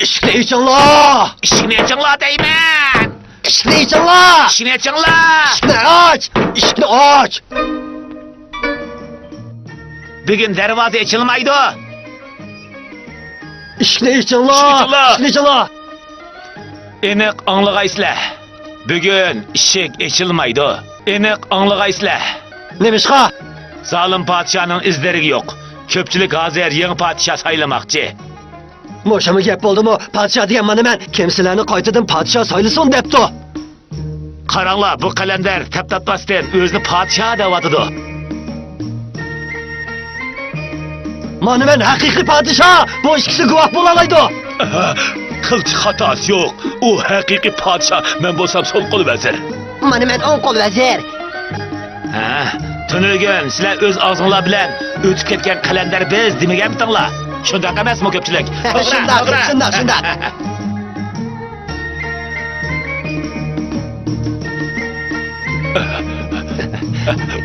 İşini içinla! İşini içinla deymen! İşini içinla! İşini içinla! İşini aç! İşini aç! Bugün dervaza açılmaydı. İşini içinla! İşini içinla! Enik anlıgaysizlar. Bugün işik açılmaydı. Enik anlıgaysizlar. Nemişqa? Zalim padişahın izleri yok. Köpçülük hazır yeni padişah saylamakçı. Moşamı gap bo'ldi-mu? Padişah degan mana men kimsalarni qaytadan padişah saylasin debdi. Qaranglar, bu kalender tap-tapmasdan o'zini padişah devatıdı. Mana men haqiqiy padişah, bu ikkisi guvoh bo'lalaydi. Kılçı hatası yok. O hakiki padişah. Ben bolsam sol kolu vezir. Mana men o'ng qo'l vazir. Ha, tünürgün sizler öz ağzınlar bilen ötüp ketken kalender biz demegen bitinglar. Şundak emas mı köpçülük? Shundoq.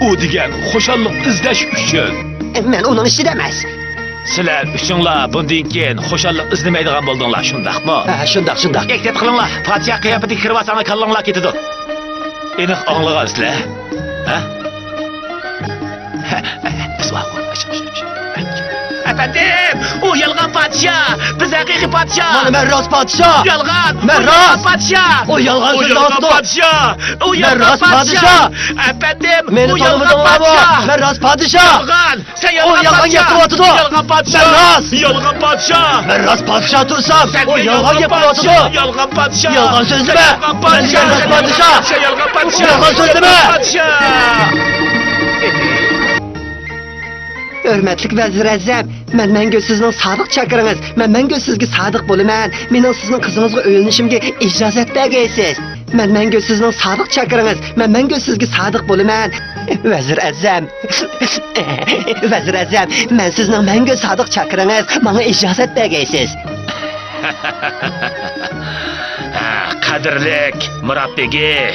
O degen xoşallık izleş üçün. Men uning ishida emas. Sizler üçünler bundan keyin xoşallık izlemeydigan boldunlar şundak mı? Ha, shundoq. Ektep kılınlar. Padişah kıyafeti kırvasana kallanglar ketidi. Enik anlığa sizler. Ha? Efendim, o yalgan padişah, biz hakiki padişah. Mana men rost padişah. Yalgan, Ben o rast. yalgan padişah. O yalgan sözü atdı. padişah. O yalgan rast padişah. padişah. Efendim, Meni o yalgan tanımadın ama. padişah. Men rost padişah. Yalgan, sen O yalgan yalgan padişah. yaptırıvatıdı. Yalgan padişah. Ben rast. Yalgan padişah. Men rost padişah tursam, Sen o de yalgan yapıvatıdı. Yalgan padişah. Yalgan sözleme. Yalgan padişah. Ben yalgan padişah. Sen yalgan padişah. Yalgan sözleme. Padişah. Hürmetlik vezir əzzəm, mən məngə sizin sadiq çakırınız. Mən məngə sizə sadiq boluman. Mənim sizin qızınızla öyünüşümə icazət bəgəysiz. Mən məngə sizin sadiq çakırınız. Mən məngə sizə sadiq boluman. Vezir əzzəm. Vezir əzzəm, mən sizin məngə sadiq çakırınız. Mənə icazət bəgəysiz. Kadirlik Murat Begi,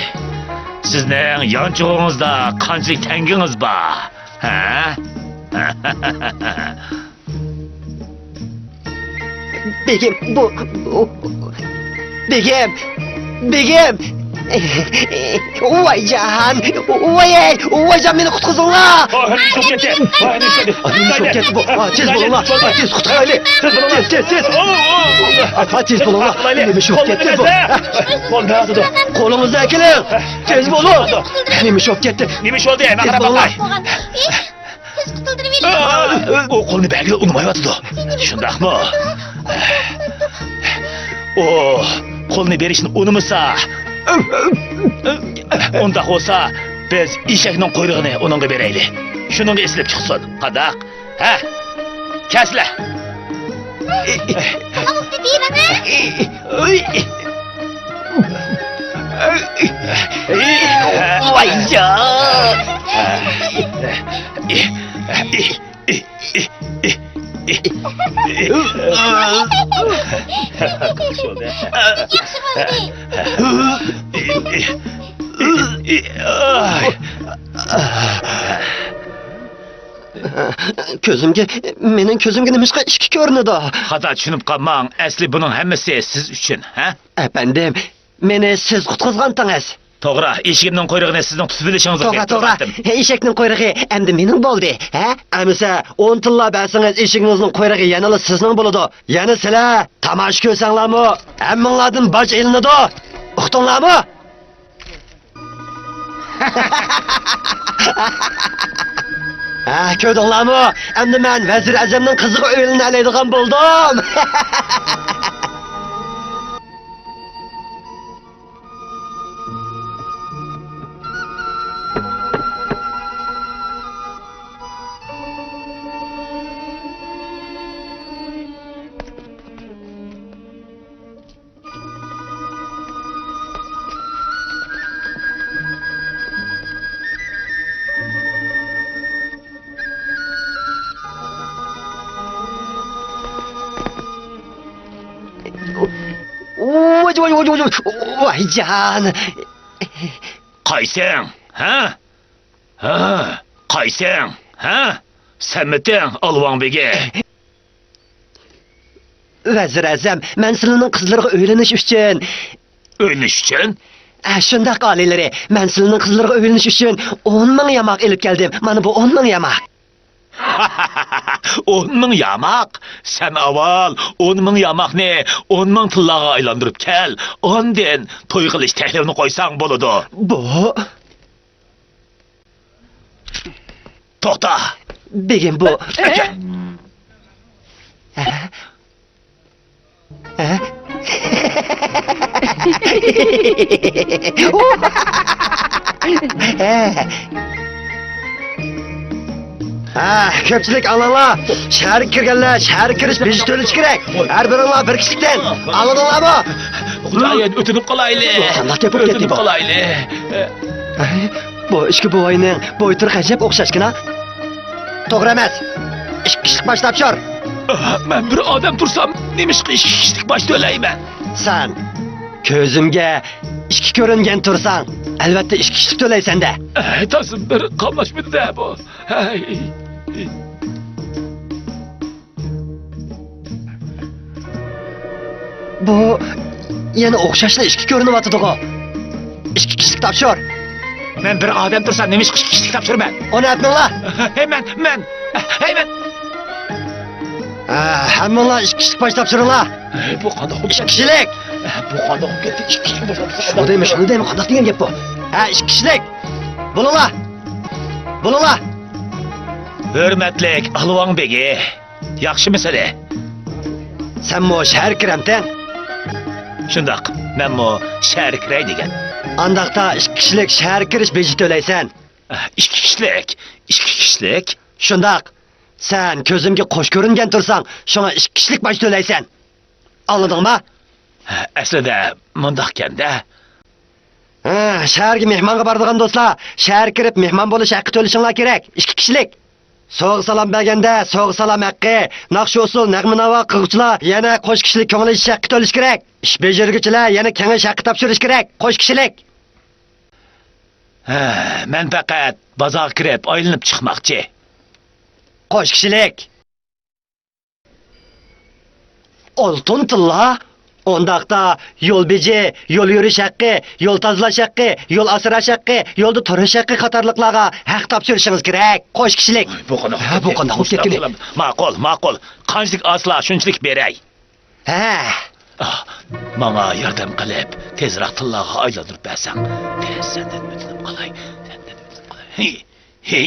sizning yonchug'ingizda qanchalik tangingiz bor? Ha? Begim, Begim. Vay can, vay can beni qutquzunlar. Çok ketdi. Çok ketdi bu. Tez bulunlar. Tez qutqaylı. Tez bulunlar. Nemi çok ketdi bu. Qolunuzda ekiling. Tez bulun. Nemi çok ketdi. Nima oldu? Tez bulunlar. Biz qutuldirib O qo'lni belgilab unmayotdi. Shundaqmi? O qo'lni berishni unimasa, Undaq olsa, biz eshakning quyrug'ini uningga beraylik. Shuningga eslab chiqsin. Qadaq? Ha? Kesla. Vay ya. Ko'zimga, mening ko'zimga nimishqa ishki ko'rinadi. Xato tushunib qolmang. Asli buning hammasi siz uchun, ha? Efendim, meni siz qutqizgandingiz. To'g'ri, eshigimning quyrug'ini sizning tutib olishingizga To'g'ri. Eshakning quyrug'i endi mening bo'ldi. Ha? Amisa 10 tilla bersangiz eshigingizning quyrug'i yanala sizning bo'ladi. Yana sizlar tomosha ko'rsanglarmi? Hammanglardan boj ilinadi. Uqdinglarmi? Ha, ko'rdinglarmi? Endi men vazir azamning qiziga o'yinini alaydigan bo'ldim. Voy jon. Qaysang, ha? Ha, qaysang, ha? Sanmiting Alvanbegi? Vazir azam, men sizlarning qizlarga o'ylanish uchun O'ynish uchun? shundaq olilari, men sizlarning qizlarga o'ylanish uchun 10 ming yamoq elib keldim. Mana bu 10 ming yamoq. 10 ming yamoq. Sen avval 10 ming yamoqni 10 ming tillaga aylantirib kel. Ondan to'y qilish taklifini qo'ysang bo'ladi. Bu To'xta. begim bu. Ko'pchilik alanglar, shaharga kirganlar, shaharga kirish birinchi to'lish kerak. Har biringlar bir kishilikdan oldinglarmi? Xudoyim o'tinib qolayli. Qanday gapirib ketdi bu? Qolayli. Bu ishki bu oyning bo'ytiri ajab o'xshashgina. To'g'ri emas. Ikki kishilik bosh topshir. Men bir odam tursam, nemishqa ikki kishilik bosh to'layman. Sen ko'zimga ishki ko'ringan tursan, albatta ikki kishilik to'laysan-da. Aytasin bir qamlashmidi bu. Hay. Bu yana o'xshashli ishki ko'rinyapti-ku. Ikki kishilik topshir. Men bir odam tursam, nemishqa ikki kishilik topshirman. Uni aytmanglar. Men. Hammanglar ikki kishilik bosh topshiringlar. Bu qanday Ikki kishilik. Bu qanday ketdi? Ikki kishilik bosh Shuni deymi, qanday degan gap bu? Ikki kishilik. Bo'linglar. Hurmatlik Alvanbegi. Yaxshimisiz? Sen mo shahar kiramsan? Shundoq. Men mo shahar kiray degan. Andaqda ikki kishilik shahar kirish beji to'laysan. Ikki kishilik. Shundoq. Sen ko'zimga qo'sh ko'ringan tursang, shunga ikki kishilik bosh to'laysan. Anladingmi? Aslida mundaqkanda. Shaharga mehmonga boradigan do'stlar, shahar kirib mehmon bo'lish haqqi to'lishinglar kerak. Ikki kishilik. So'g' salom berganda, so'g' salom haqqi, naqsh usul, nag'minavo qiluvchilar yana qo'sh kishilik ko'ngil haqqi to'lish kerak. Ish bajaruvchilar yana kengash haqqi topshirish kerak. Qo'sh kishilik. Men faqat bozorga kirib, aylanib chiqmoqchi. Qo'sh kishilik. Oltin tilla. Ondaqda yo'l beji, yo'l yurish haqqi, yo'l tozalash haqqi, yo'l asrash haqqi, yo'lda turish haqqi qatorliqlarga haq topshirishingiz kerak. Qo'sh kishilik. Bu qanday? Bu qanday olib ketdi? Ma'qul. Qanchalik asla shunchalik beray. Menga yordam qilib, tezroq tillaga aylantirib bersang, tezdan o'tib qolay. Hey.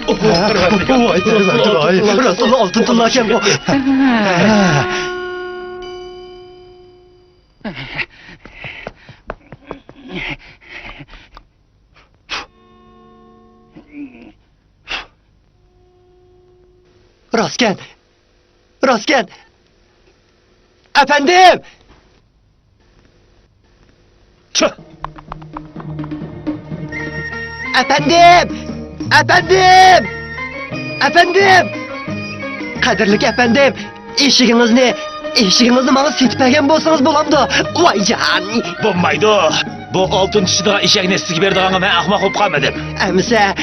Vay perverdi vay. Rasulullah altın tırlarken bu. Rastgen. Rastgen. Efendim. Çıh! Efendim. Efendim. Efendim. Kadirlik efendim. İşiginizni bana sitpegen bolsanız bolamdı. Vay can. Bo'lmaydi. Bu oltin tishida eshakni sizga berdiganga men ahmoq bo'lib qolmadim. Emse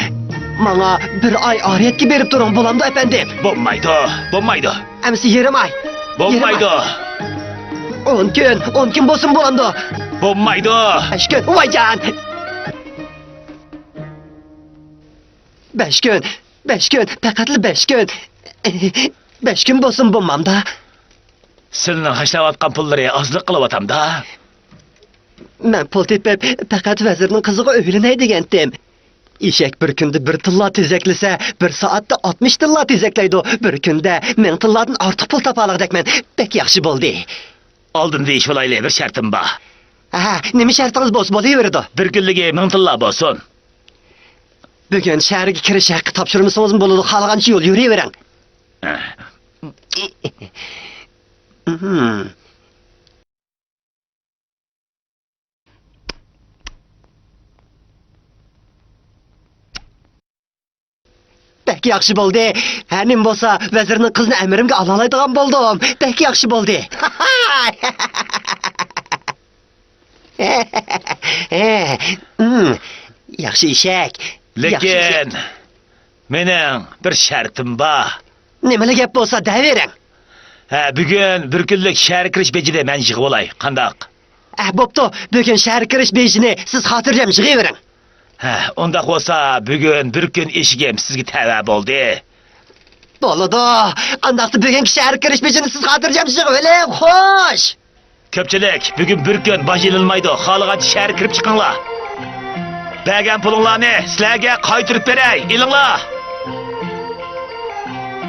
bana bir ay ariyetki berip durun bolamdı efendim. Bo'lmaydi. Bo'lmaydi. Emse yerim ay. Bo'lmaydi. 10 gün bolsun bolamdı. Bo'lmaydi. 5 gün. Vay can. 5 gün. 5 gün. Pekatlı 5 gün. 5 gün bolsun bulmam da. Senin haşlayotgan pullari ozlik qilyapam da. Ben pul tepip pekat vezirinin kızığı öğleney degendim. İşek bir günde bir tılla tezeklese, bir saatte 60 tılla tezekleydi. Bir günde 1000 tılladın artık pul tapalık dekmen. Pek yaxşı boldu. Oldin deyish bo'layli bir shartim bor. Aha, nima şartınız boz boluverdi. Bir kunligi 1000 tilla bo'lsin. Bugün şehirge kiriş hakkı tapşırmışsınız mı boludu? Xalğançı yol yürüyeveren. Pek yaxşı boldu. Henim bolsa vezirinin kızını emirimge alalaydıgan boldum. Pek yaxşı boldu. Yaxşı işek. Lekin mening bir shartim bor. Nimeli gap bolsa deveren. Bugun bir kunlik shahar kirish bejida men yig'ib olay. Qandaq? Boptu. Bugün şehir kiriş bejini siz hatırlayam yığıveren. Undaq bo'lsa, bugun bir kun eshigim sizga tava bo'ldi. Boludu. Andaqda bugün şehir kiriş bejini siz hatırlayam yığıveren. Hoş. Ko'pchilik, bugun bir kun bajirilmaydi. Xohlagancha shahar kirib chiqinglar. Bergan pulinglarni sizlarga qaytirib beray. Ilinglar.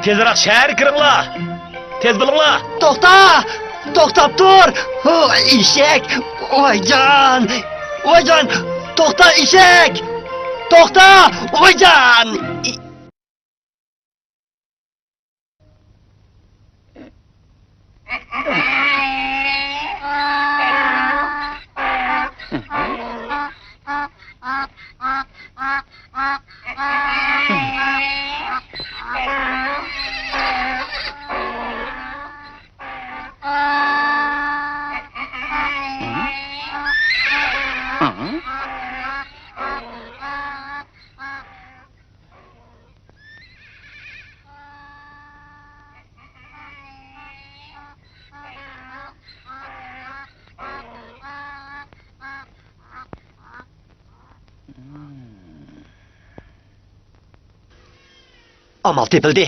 Tezroq shahar kiringlar. Tez bo'linglar. To'xta! To'xtab tur! Eshak! Voyjon! Voyjon! To'xta eshak! To'xta! Voyjon! Amal tepildi.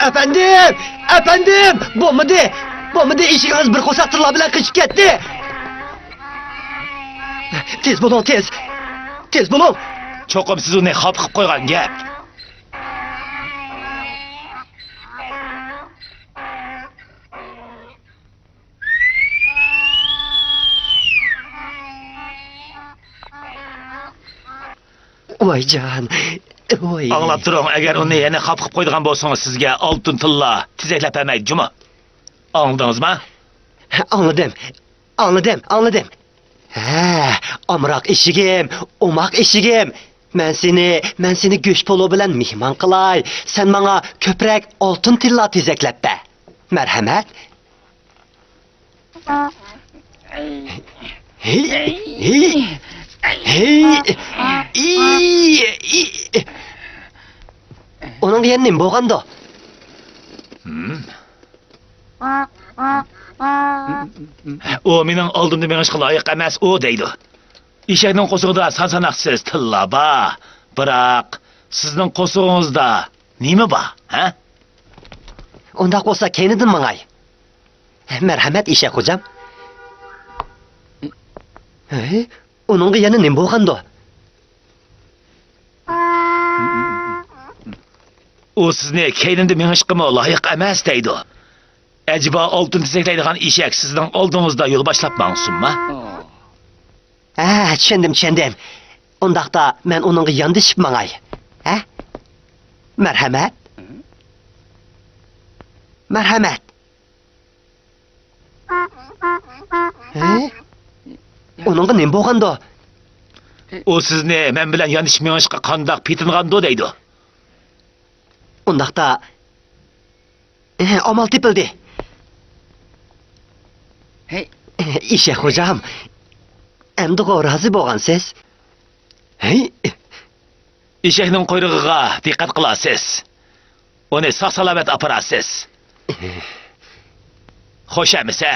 Efendim! Efendim! Bo'lmadi, eshigimiz bir qo'saq tilla bilan qichib ketdi. Tez bo'ling, tez. Tez bo'ling. Cho'qim siz uni xop qilib qo'ygan gap. Voyjon. Voy. Anglab turing, agar uni yana xop qilib qo'ydigan bo'lsangiz sizga oltin tilla tezaklab bermaydi, juma. Anladingizmi? Anladım. Amroq eshigim, umoq eshigim. Men seni go'sht polo bilan mehmon qilay. Sen menga ko'proq oltin tilla tezaklab ber. Marhamat. Onun yenim boğandı. O mening oldimda mengishga loyiq emas u deydi. Eshakning qo'sig'ida sansanaqsiz tilla bor. Biroq sizning qo'sig'ingizda nima bor, ha? Undaq bo'lsa kenidin mangay. Merhamet işe hocam. Onun yanı ne boğandı? U sizni keynimda mengishqimi loyiq emas deydi. Acaba oltin tizaklaydigan eshak sizning oldingizda yo'l boshlab mangsunmi? Tushundim. Undaqda men onun yanında işip mangay. Merhamet. Merhamet. Onun ne boğandı? U sizni men bilan yonish mengishga qandoq petingandi deydi. Undaqda amal tepildi. İşe hocam. Endi razı bo'lgansiz? Eshakning quyrug'iga diqqat qilasiz. Uni sog'-salomat operasiz. Xo'shamisa?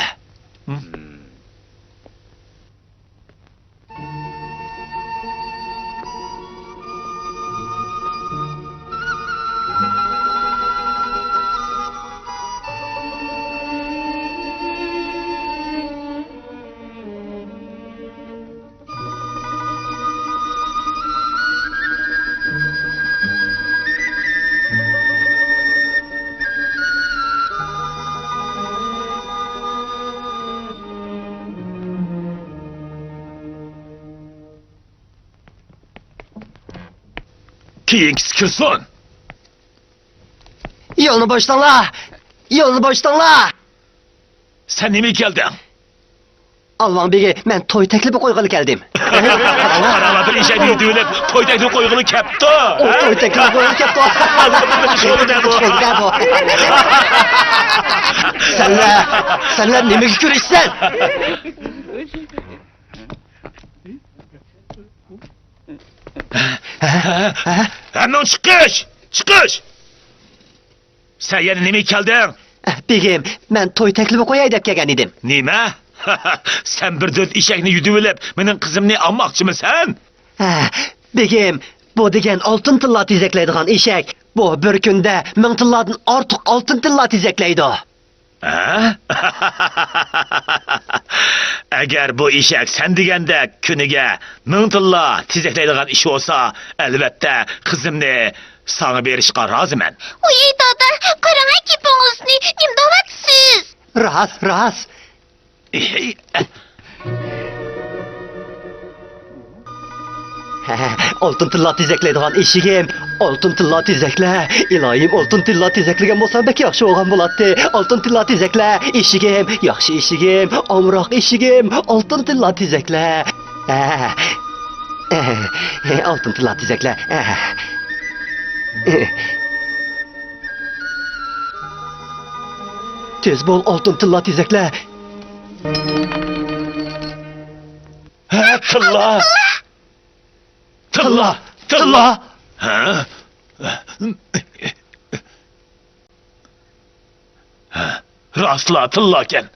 Keyingisi kirsin. Yolunu boştanla. Sen nima kelding? Alvan begi, men toy teklifi qo'yg'ili keldim. Qaralar bir eshakni yudilib, to'y taklifi qo'yg'ili kepti. Toy teklifi qo'yg'ili keldi. Senler nimaga ko'rishsan? Hemen çıkış. Sen yani nima kelding? Begim, men toy teklifi qo'yay deb kelgan edim. Nima? Sen bir dört eshakni yudilib, mening qizimni olmoqchimisan? Begim, bu degan oltin tilla tezaklaydigan eshak. Bu bir kunda 1000 tilladan ortiq oltin tilla tezaklaydi. Ha? Agar bu eshak sen degandek kuniga 1000 tilla tezaklaydigan ish bo'lsa, albatta qizimni sana berishga roziman. Uy dada, qarang kepingizni, nimdavatsiz? Ras. Oltin tilla tezaklaydigan eshigim, oltin tilla tezakla. Iloyim, oltin tilla tezaklagan bo'lsam bek yaxshi bo'lgan bo'ladi. Oltin tilla tezakla, eshigim, yaxshi eshigim, omroq eshigim, oltin tilla tezakla. Oltin tilla tezakla. Tez bo'l, oltin tilla tezakla. Tilla. Ha? Rastla tilla ekan.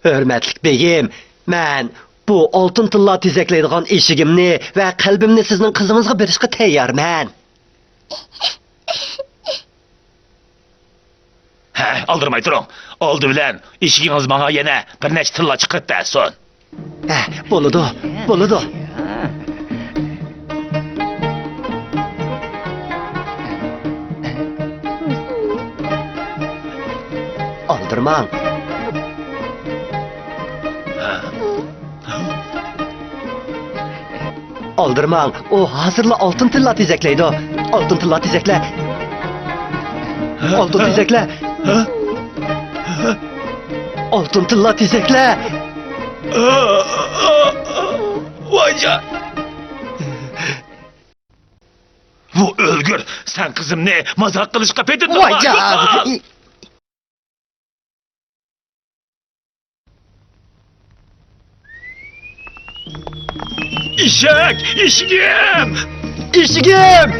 Hürmetlik beyim, men bu oltin tilla tezaklaydigan eshigimni va qalbimni sizning qizingizga berishga tayyorman. Aldırmay turing. Oldi bilan eshigingiz menga yana bir nechta tilla chiqibdi son. Bo'ladi. Aldırmang. Aldırmang. O hazırla oltin tilla tezaklaydi. Oltin tilla tezakla. Oltin tezakla. Oltin tilla tezakla. Vayca. Bu ölgür. Sen kızımni mazak qilishga petindin. Vayca. Eshak, eshigim! İşigim!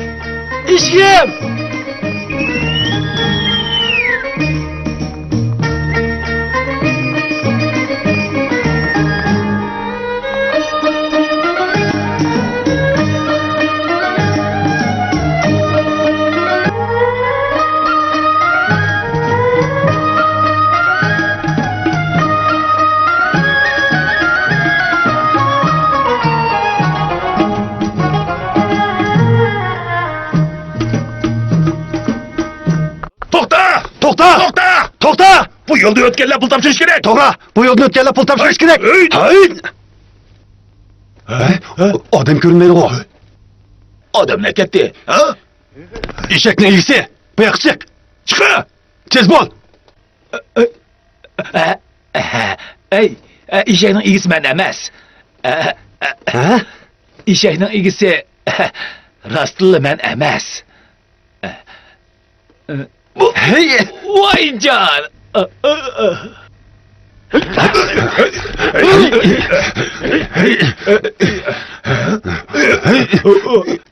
Bu yolda ötkenler pul topshirish kerak. To'g'ri, bu yo'lni o'tganlar pul topshirish kerak. Odam ko'rinmaydi. Odamlar ketdi. Ha? Eshakning egisi. Bu yoqqa chiq. Chiq. Tez bo'l. Ey, eshakning egisi men emas. Ha? Eshakning egisi rostilla men emas. Hey! Voy jon.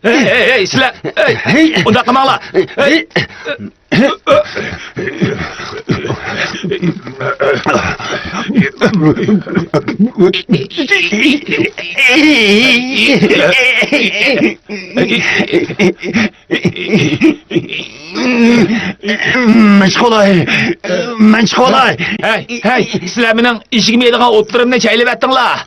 Hey, sizlar. Hey, unda qilmanglar. Hey. Mashg'ulay. Hey, sizlar mening eshigimga yedigan o'tlarimni chaylab etdinglar.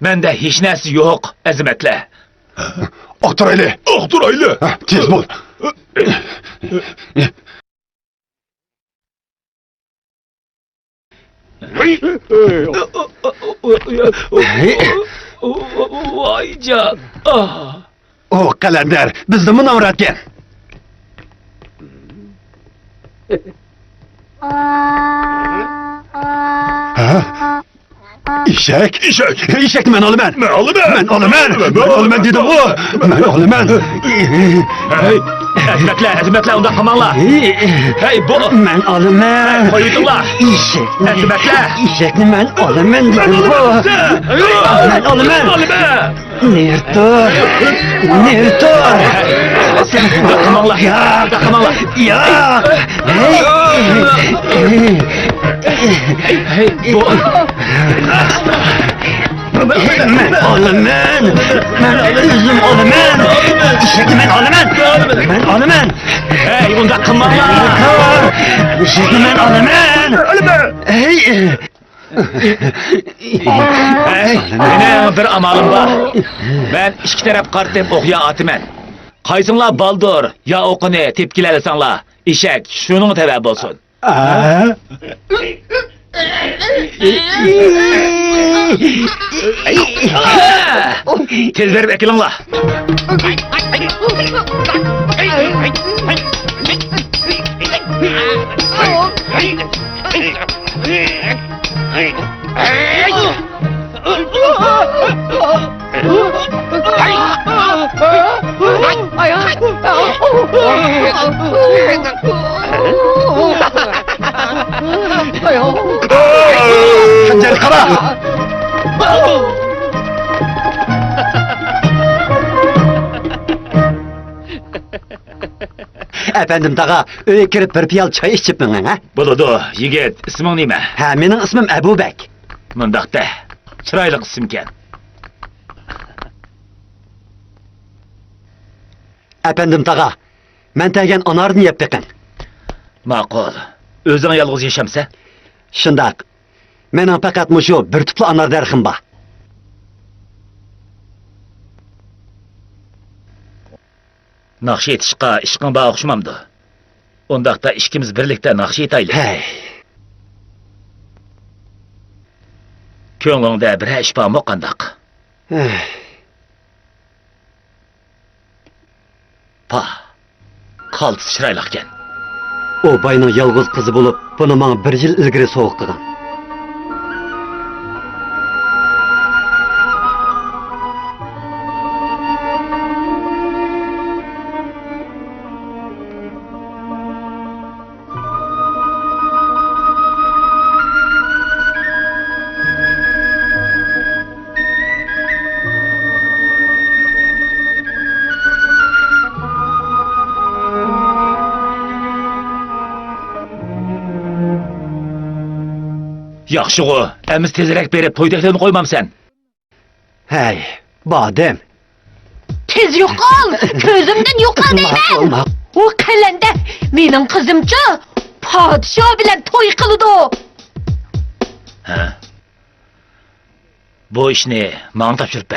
Menda hech narsa yo'q, azimatlar. Oqtirayli. Tez bo'l. Voy jon. O qalandar, bizni munavratgan. Ha? Eshakni men olaman. Men olaman dedim o. Men olaman. Hey, azimatlar, unda qilmanglar. Hey, bu Men olaman. qo'yinglar. Azimatlar. Eshakni men olaman dedim bu. Men olaman. Nertor. Unda qilmanglar. Unda qilmanglar. Ya. Hey, bu Men olaman. Men o'zim olaman. Eshakni men olaman. Hey, unda qilmanglar. Eshakni men olaman. Hey. Mening bir amalim bor. Men ikki taraf qartib o'qiya otaman. Qaysinglar baldur yo o'qini tepkilalasanglar, eshak shuning tava bo'lsin. Tez berib ekilinglar. Xanjar qara. Efendim dağa, öyle kirib bir piyal çay içip mi ha? Bo'ladi, yigit, isming nima? Ha, mening ismim Abubek. Mundaqda. Chiroyli ismkan. Efendim dağa, men tegen anarını yap beqin. Ma'qul. O'zing yolg'iz yashamsa? Shundaq. Mening faqat mushu bir tupli anar darxim bor. Naqsh etishqa ishqing bor o'xshamamdi. Undaqda ikkimiz birlikda naqsh etaylik. Hey. Ko'nglingda bir ish bormi qandaq? Pa. Qaltis chiroyli ekan. O bayning yolg'iz qizi bo'lib, buni menga 1 yil ilgari sovuq qilgan. Yaxshi-ku, emiz tezroq berib to'ydaklarni qo'ymamsan. Hey, badem. Tez yo'qol, ko'zimdan yo'qol deyman. O qalanda mening qizimcha podsho bilan to'y qildi. Ha. Bu ishni menga topshirib.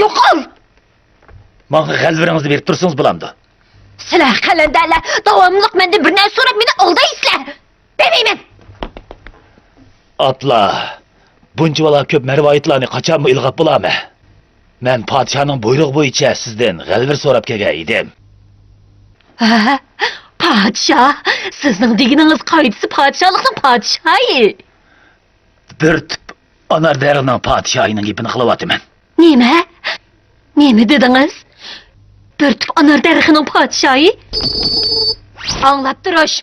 Yo'qol. Menga g'alviringizni berib tursangiz bo'lamdi. Sizlar qalandalar davomliq mendan bir narsa so'rab meni aldaysizlar. Demayman. Atla, bunca vala köp mervayetlerini kaçan mı ilgap bulamı? Ben padişahın buyruk boyunca sizden galvir sorap kelgen idim. Ha, podshoh, sizning degininiz qaysi podshohlikning podshohi? Bir tüp anar derinin padişahının gibini kılıvatımen. Nima? Nima dedingiz? Bir tüp anar daraxining podshohi? Anlab turish.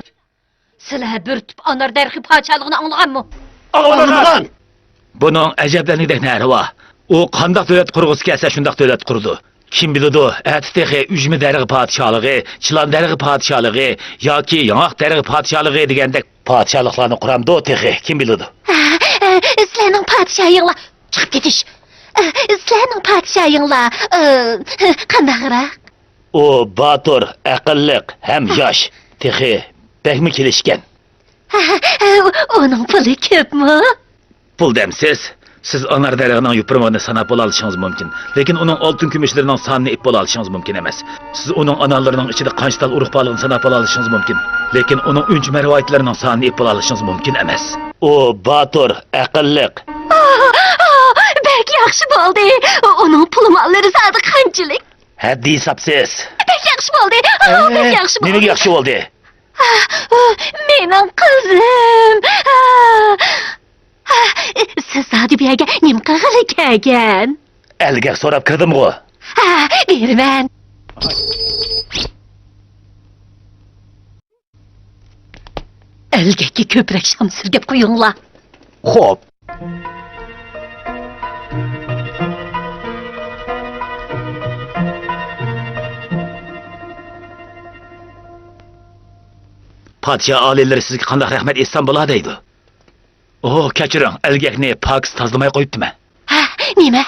Sizlar bir tüp anar daraxi podshohligini anglaganmi? Anlagan. Bunun əcəblənidək nəri var? O, qandaq dövlət qurğusu kəlsə şundaq dövlət qurdu. Kim bilidu, ətdəxi ücmü dərəği padişahlığı, çılan dərəği padişahlığı, ya ki yanaq dərəği padişahlığı degəndək padişahlıqlarını quramdı o texi, kim bilidu? Sizlarning podshohinglar chiqib ketish. Sizlarning podshohinglar qandaqroq? O, batur, aqılliq, həm yaş, texi, bəkmi kelişkən. Onun puli ko'pmi? Pul demsiz, siz anar dərəğinin yupurmağını sanab bola alışınız mümkün. Lekin onun altın kümüşlərinin sanını ip bola alışınız mümkün emas. Siz onun analarının içinde qançtal uruq balığını sanab bola alışınız mümkün. Lekin onun üncü mərvayətlərinin sanını ip bola alışınız mümkün emas. O, batur, aqılliq. Bek yaxshi bo'ldi. Onun pul mollari zodi qanchalik? Həddi hesapsız. Bek yaxshi bo'ldi. Bek yaxshi bo'ldi. Nimaga yaxshi oldu? Mening qizim. Siz zodi bu yerga nim qilg'ili kelgan? Elgək sorab kirdim o. Berman. Elgakka ko'proq sham surgab qo'yinglar. Xo'p. Padişah alileri sizga qanday rahmat etsan bo'ladiydi? Oh, kechiring, elgakni paks tozlamay qo'yibdi men. Nima?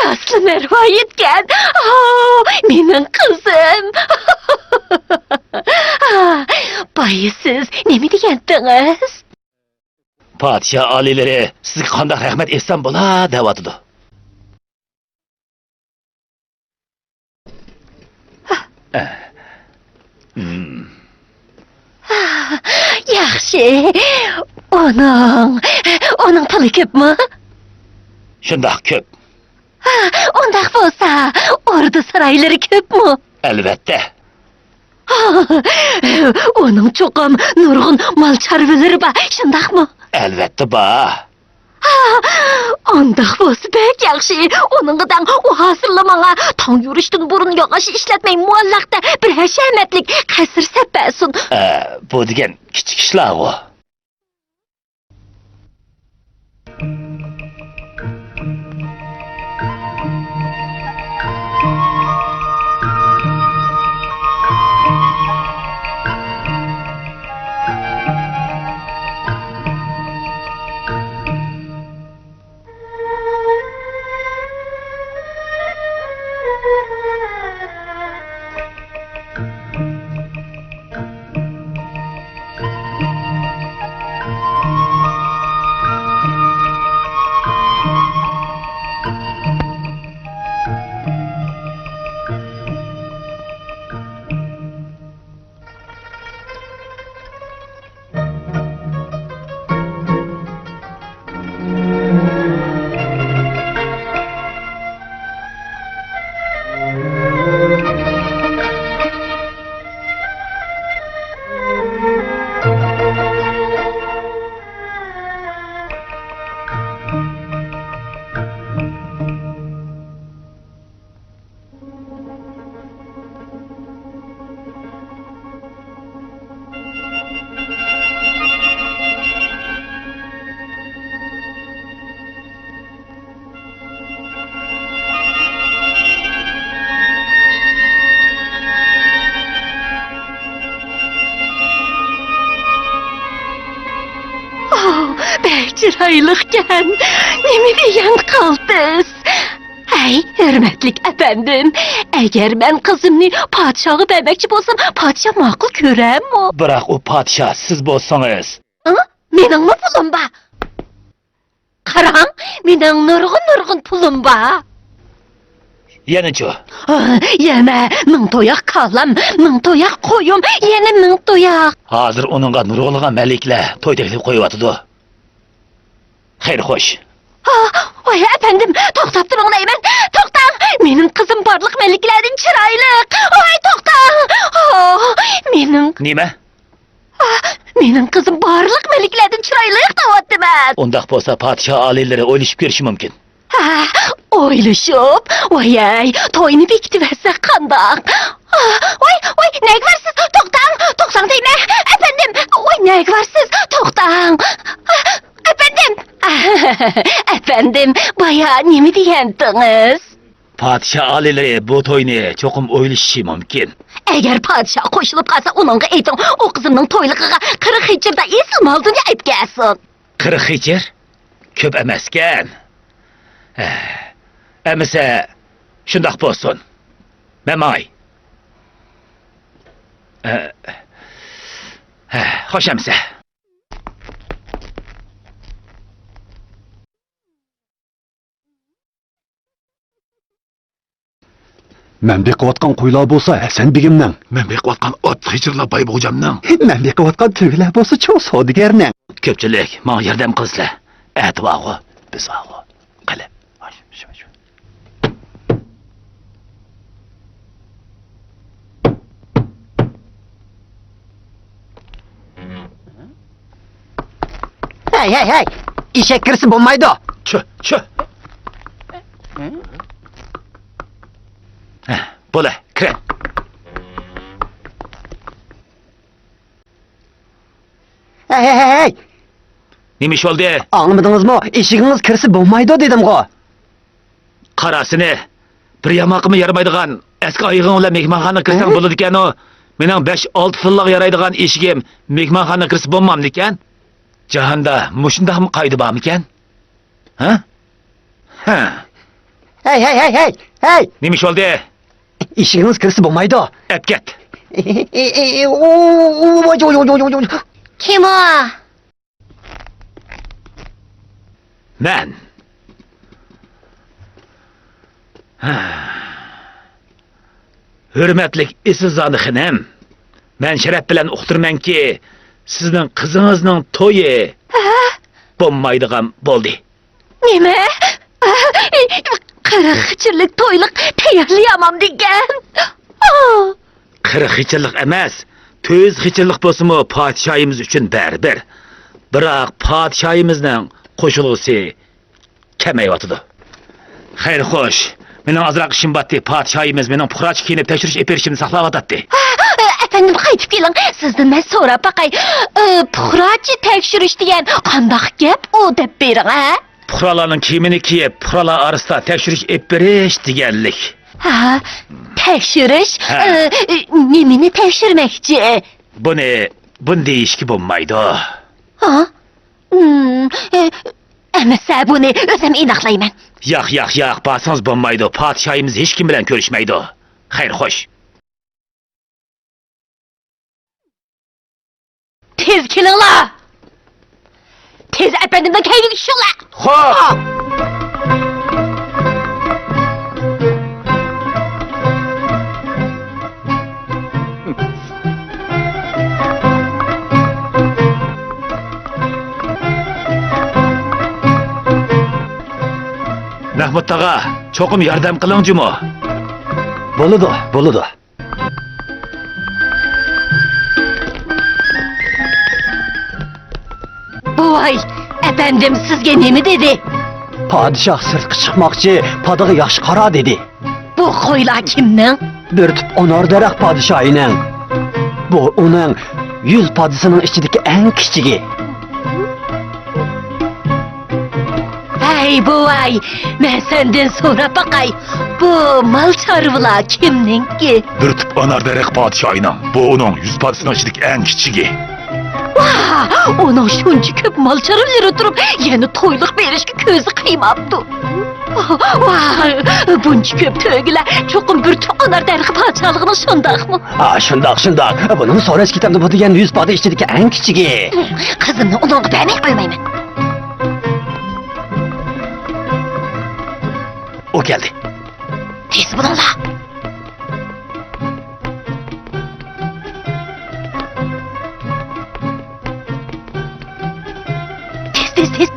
Rostli mervoyetgan. Mening qizim. Boyi siz nima degandingiz? Padişah alileri sizga qanday rahmat etsan bo'la deyotdi. Yaxshi. Onun puli ko'pmi? Shundoq ko'p. Undaq bo'lsa, ordu saroylari ko'pmi? Albatta. Onun cho'qim nurg'un mol chorvalari bor, shundaqmi? Albatta bor. Undaq bo'lsa bek yaxshi. Oningdan u hozirla menga tong yurishdan burun yog'och ishlatmay muallaqda bir hashamatlik qasr sapasin. Bu degan kichik ishlar o. Bek chiroyliqkan. Nima degan qaltis? Hey, hurmatli efendim. Agar men qizimni podshohga bermoqchi bo'lsam, podshoh ma'qul ko'radimi? Biroq u podshoh siz bo'lsangiz. Mening pulim bor. Qarang, mening nurg'un pulim bor. Yeniço. Yeme, ming toyak kalam, ming toyak koyum, yine ming toyak. Hazır onunğa nurg'ulg'an maliklar to'y taklif qo'yyapti. Xeyr xo'sh. Oy efendim, toktap durun eymen, toktan. Benim kızım barlık meliklerin çıraylık. Oy toktan. Benim, Nima? benim kızım barlık meliklerin çıraylık davattı ben. Undaq bo'lsa podsho oliylari o'ylashib ko'rishi mumkin. Oyluşup, oyay, toyunu bekitiverse kandak. Oy, ne varsız, toktan, toksan değil mi? Efendim, oy ne varsız, toktan. Efendim, efendim, bayağı ne mi diyendiniz? Podsho oliylari bu to'yni cho'qim o'ylashi mumkin. Eğer padişah koşulup kalsa onunla eğitim, o kızının toyluğuna kırık hicirde isim aldığını ayıp gelsin. 40 hijir? Ko'p emaskan. Emisa shundoq bo'lsin. Mamay. Xo'sh emsa. Мен беківатқан қойлар болса, Әсән бегімнің. Мен беківатқан от хижырлар байбоғжамның. Мен беківатқан төйлер болса, чоң саудагернің. Ko'pchilik menga yordam qilsizlar. Atvoqo, biz og'o. Qilib. Hey, işek kirisi bulmaydı. Çö. Bo'la, kir. Hey, Nima ish bo'ldi? anlamadınız mı? İşiginiz kirisi bulmaydı dedim go. Qarasini bir yamoqimi yaramaydigan eski oyig'ing bilan mehmonxona kirsang bo'ladi ekan u. Mening 5-6 pulliq yaraydigan eshigim mehmonxona kirsa bo'lmamdi ekan. Jahonda mushundaqmi qoida bormi ekan? Ha? Hey. Nima ish bo'ldi? İşiginiz kirisi bulmaydı. Ep ket. Kim o? Men. Hürmetlik Isizani xinem. Men sharaf bilan uqtirmanki, sizning qizingizning to'yi bo'lmaydigan bo'ldi. Nime? Kırık hıçırlık toyluk tayarlayamam digen. 40 hijirlik emas, 100 hijirlik bo'lsa-mu podshoyimiz uchun baribir. Biroq podshoyimizning qo'shilg'isi kamayyotdi. Xayr xo'sh. Mening azroq ishim botdi. Podshoyimiz mening puxroch kiyinib tekshirish eperishimni saqlayotdi. Efendim qaytib keling, sizdan men so'rab baqay. Puxrochi tekshirish degan qandoq gap u deb bering, ha? Puxrolarning kiyimini kiyib, puxrolar orasida tekshirish eperish deganlik. Ha, tekshirish, Ha. nimini tekshirmoqchi? Buni deyishga bo'lmaydi. Ha? Emisa buni o'zim inoqlayman. Yo'q, borsangiz bo'lmaydi. Podshoyimiz hech kim bilan ko'rishmaydi. Xayr xo'sh. Tez kelinglar. Tez efendimden keyfi düşüyorlar. Xo'p. Mahmud tog'a, cho'qim yordam qiling jumo. Bo'ladi. Vay, efendim sizge ne mi dedi? Padişah sırtqı çıkmakçı, padığı yaş qara dedi. Bu koylar kimnin? Bir tüp onar derek padişahının. Bu onun 100 padısının içindeki en kiçigi. Hey bu vay, ben senden sonra bakay. Bu mal çarvılar kimnin ki? Bir tüp anardarek padişahıyla. Bu onun 100 padısının içindeki en kiçigi. Vah, onun şunca köp mal çarvıları durup yeni toyluk verişki közü kıymaptı. Vay, bunca köp tögüler çokum bir tüp anar dergi padişahlığının şundak mı? Şundak. Bunun sonrası kitabında bu diyen 100 padı içindeki en kiçigi. Kızımla onun beğenmek koymayayım. O geldi. Tez bulunla. Tez.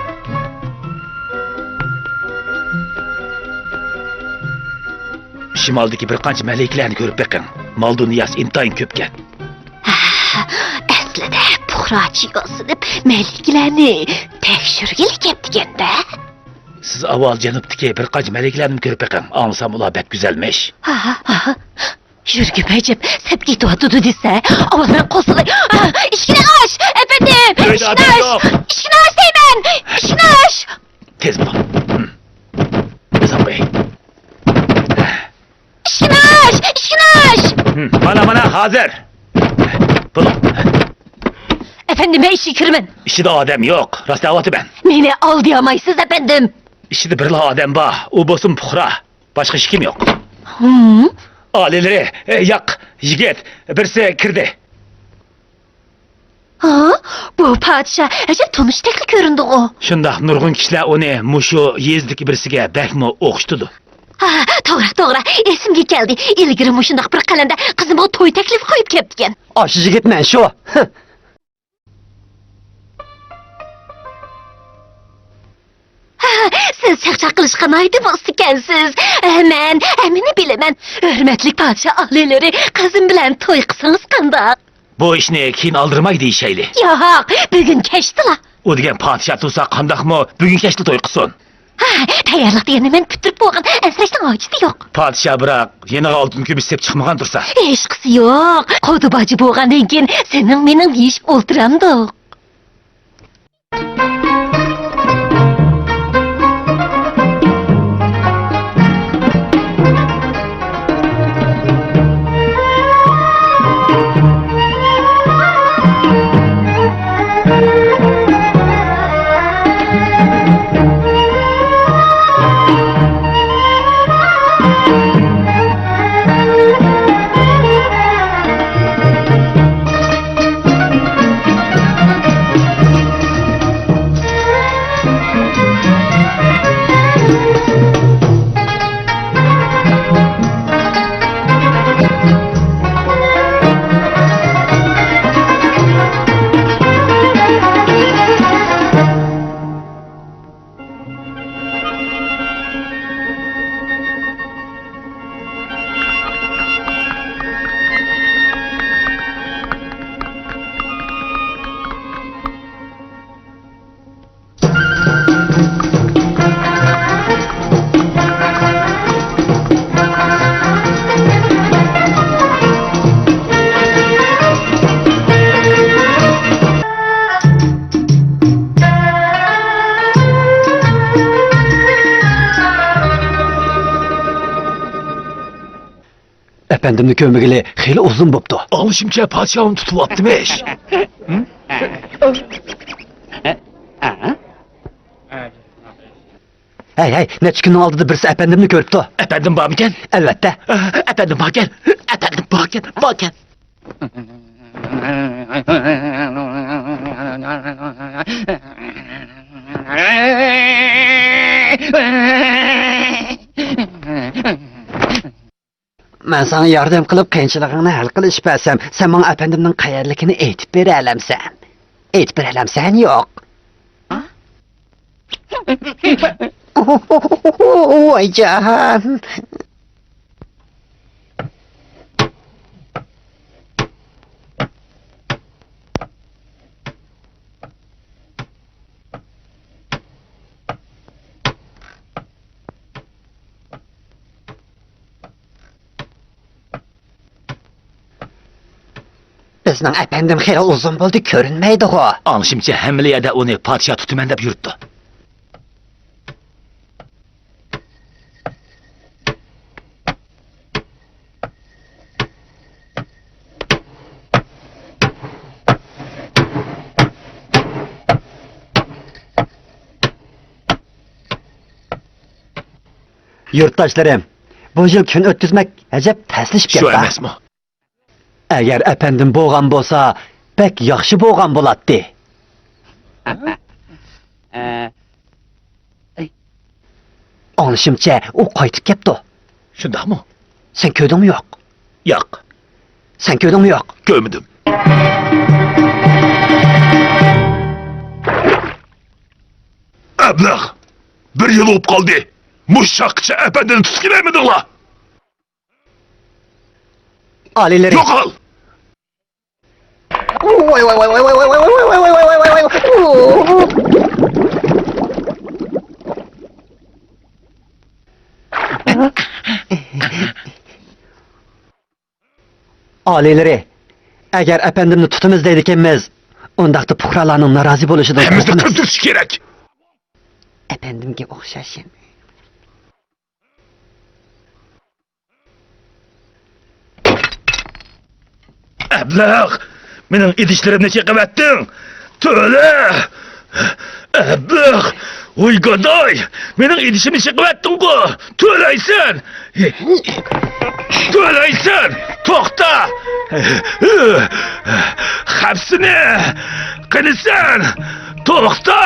Shimoldagi bir qancha maliklarni ko'rib beqing. Mal dunyosi intayin ko'pkan. Aslida puhrachi yosilib maliklarni tekshirgili kepdiganda. Siz avval janubdagi bir qancha maliklarni ko'rib beqing. Ansam ular bek güzelmiş. Ha. Yürgü bacım, sen git o dudu dese. Ama ben qo'silay. İşkini aç, efendim. Öyle adam yok. İşkini aç deyman. İşkini aç. Tez bo'l. Zabay. İşkini aç. Mana hozir. Bo'l. Efendim ben işi kırmın. İşide odam yo'q. Rastavati ben. Meni al diyamaysiz efendim. İşide birla odam bor. U bo'lsin puhra. Boshqa hech kim yo'q. Aileleri yo'q. Yigit birsi kirdi. Ha, bu padişah acaba tanıştıklı göründü o. Shundoq nurg'un kishilar uni mushu yezdagi birisiga bakmo o'qishtirdi. Ha, to'g'ri. Esimga keldi. Ilgari mushundaq bir qalanda qizimga to'y taklif qo'yib ketgan. Aşı yigit men şu. Siz chaqchaq qilishga noydimas ekansiz. Men amini bilaman. Hurmatli podshoh olalari, qizim bilan to'y qilsangiz qandoq? Bu ishni keyin oldirmay deyishayli. Yo'q, bugun kechdilar. U degan podshoh tursa qandoqmi bugun kechda to'y qilsin. Tayyorlik deganni men putirib bo'lgan. Ansirashning hojati yo'q. Podshoh biroq yana oltin kumush deb chiqmagan tursa. Hech qisi yo'q. Qo'di boji bo'lgandan keyin sening mening yeyishib o'ltiramdiq. Efendimni kömegili xeyli uzun boptu. Alışımca podshohni tutib olibdimish. Hey, neçə günün aldıda birisi efendimni görüptü. Efendim bormikan? Elbette. Efendim borkan. Efendim borkan. Ben sana yardım kılıp qiyinchiligingni hal qilishib bersam, sen bana efendimnin qayerlikini aytib beralamsan. Aytib beralamsan yo'q. Voy jahan. Bizning efendim xeyli uzun bo'ldi, ko'rinmaydi o. Alışımca hamiliyada uni podshoh tutaman deb yuribdi. Yurttaşlarım, bu yıl gün ötküzmek acep təslişib Shu ketdi. emasmi? Eğer efendim boğan bolsa, pek yaxşı boğan bolatdı. Anışımca o qaytib kepti. Şundaqmı? Sen köydünmü yok? Yo'q, Sen köydünmü yok? ko'rmadim. Ablah, bir yıl olup kaldı. Muşakçı efendini tutkilemedin la. Alileri. Yok al. Alileri. Eğer efendimni tutimiz deydikenmiz, ondaqda puhralarning norozi bo'lishidan Hemimizni qo'rqamiz. kurtuluş gerek. Efendimga o'xshashin. Ablah, mening idishlerimni chaqib etding. To'la. Ablah, oy godoy, mening idishimni chaqib etding-ku. To'laysan. To'laysan. To'xta. Hapsini qilisan. To'xta.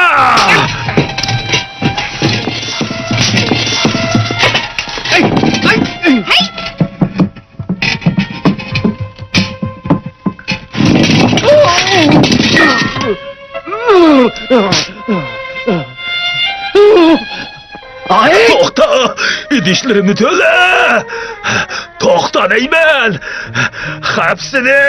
To'xta! İdişlerimni to'la! To'xta deyman! Hapsini!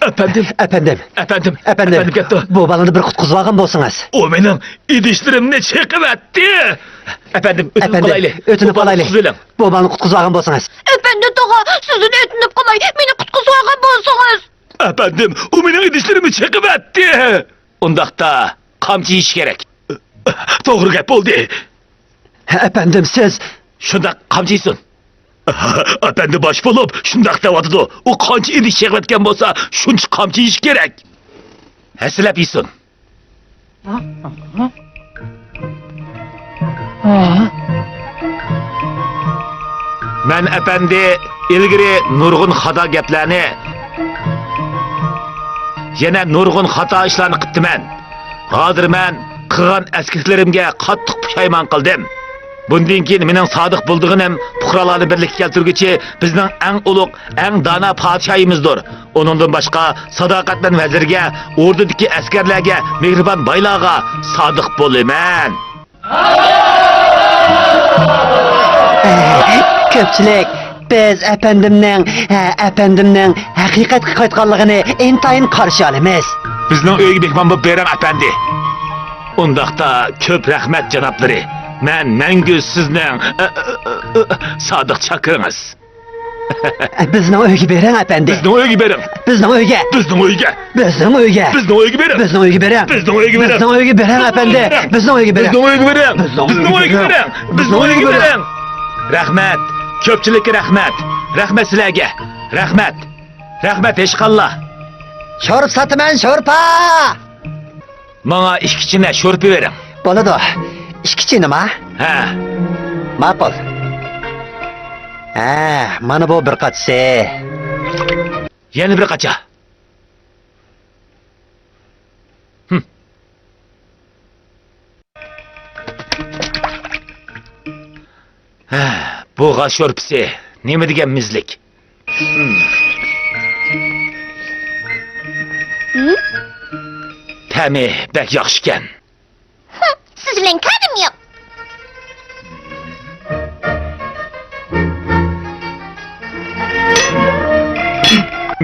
Efendim, Efendim. efendim, Efendim. ketdi. Bu balani bir qutqizib olgan bo'lsangiz. O mening idishlerimni chaqib etdi. Efendim, o'tinib qolayli. O'tinib qolayli. Qutqiziling. Bu balani qutqizib olgan bo'lsangiz. Efendi tog'a, sizin ötünüp qalay, meni qutqizib olgan bolsanız. Efendim, o mening idishlerimni chaqib etdi. Undaqda qamchi yeyish kerak. To'g'ri gap bo'ldi. Efendim siz Shundaq qamchiysin. Efendi bosh bo'lib, shundaq deyotdi. U qancha idish chaqib etgan bo'lsa, shuncha qamchi yeyish kerak. Hasilab yesin. Men efendi ilgari nurg'un xato gaplarni yana nurg'un xato ishlarni qilibman. Hozir men qilgan eskiklarimga qattiq pushaymon qildim. Bundan keyin mening sodiq bo'ldig'inim puhralarni birlikka keltirguchi bizning eng ulug', eng dona podshoyimizdir. Uningdan boshqa sadoqatman vazirga, ordudagi askarlarga, mehribon boylarga sodiq bo'laman. ko'pchilik biz efendimning haqiqatga qaytganligini intayin qarshi olamiz. Bizning uyga mehmon bo'lib beram efendi. Undaqda ko'p rahmat janoblari. Men mangu sizning sodiq chaqiringiz. Bizning uyga bering efendi. Bizning uyga bering. Bizning uyga. Bizning uyga. Bizning uyga. Bizning uyga bering. Bizning uyga bering. Bizning uyga bering. Bizning uyga bering efendi. Bizning uyga bering. Bizning uyga bering. Bizning uyga bering. Bizning uyga bering. Rahmat. Ko'pchilikka rahmat. Rahmat sizlarga. Rahmat. Rahmat ishqalloh. Sho'rp sotaman, sho'rpa. Menga ikkichina sho'rpa bering. Bo'ladi. Ikkichi nima? Ha. Ma'qul. Mana bu bir qatsi. Yana bir qacha. Bu g'ash sho'rpisi nima degan mizlik? Ta'mi bak yaxshi ekan. Siz bilan kadim yo'q.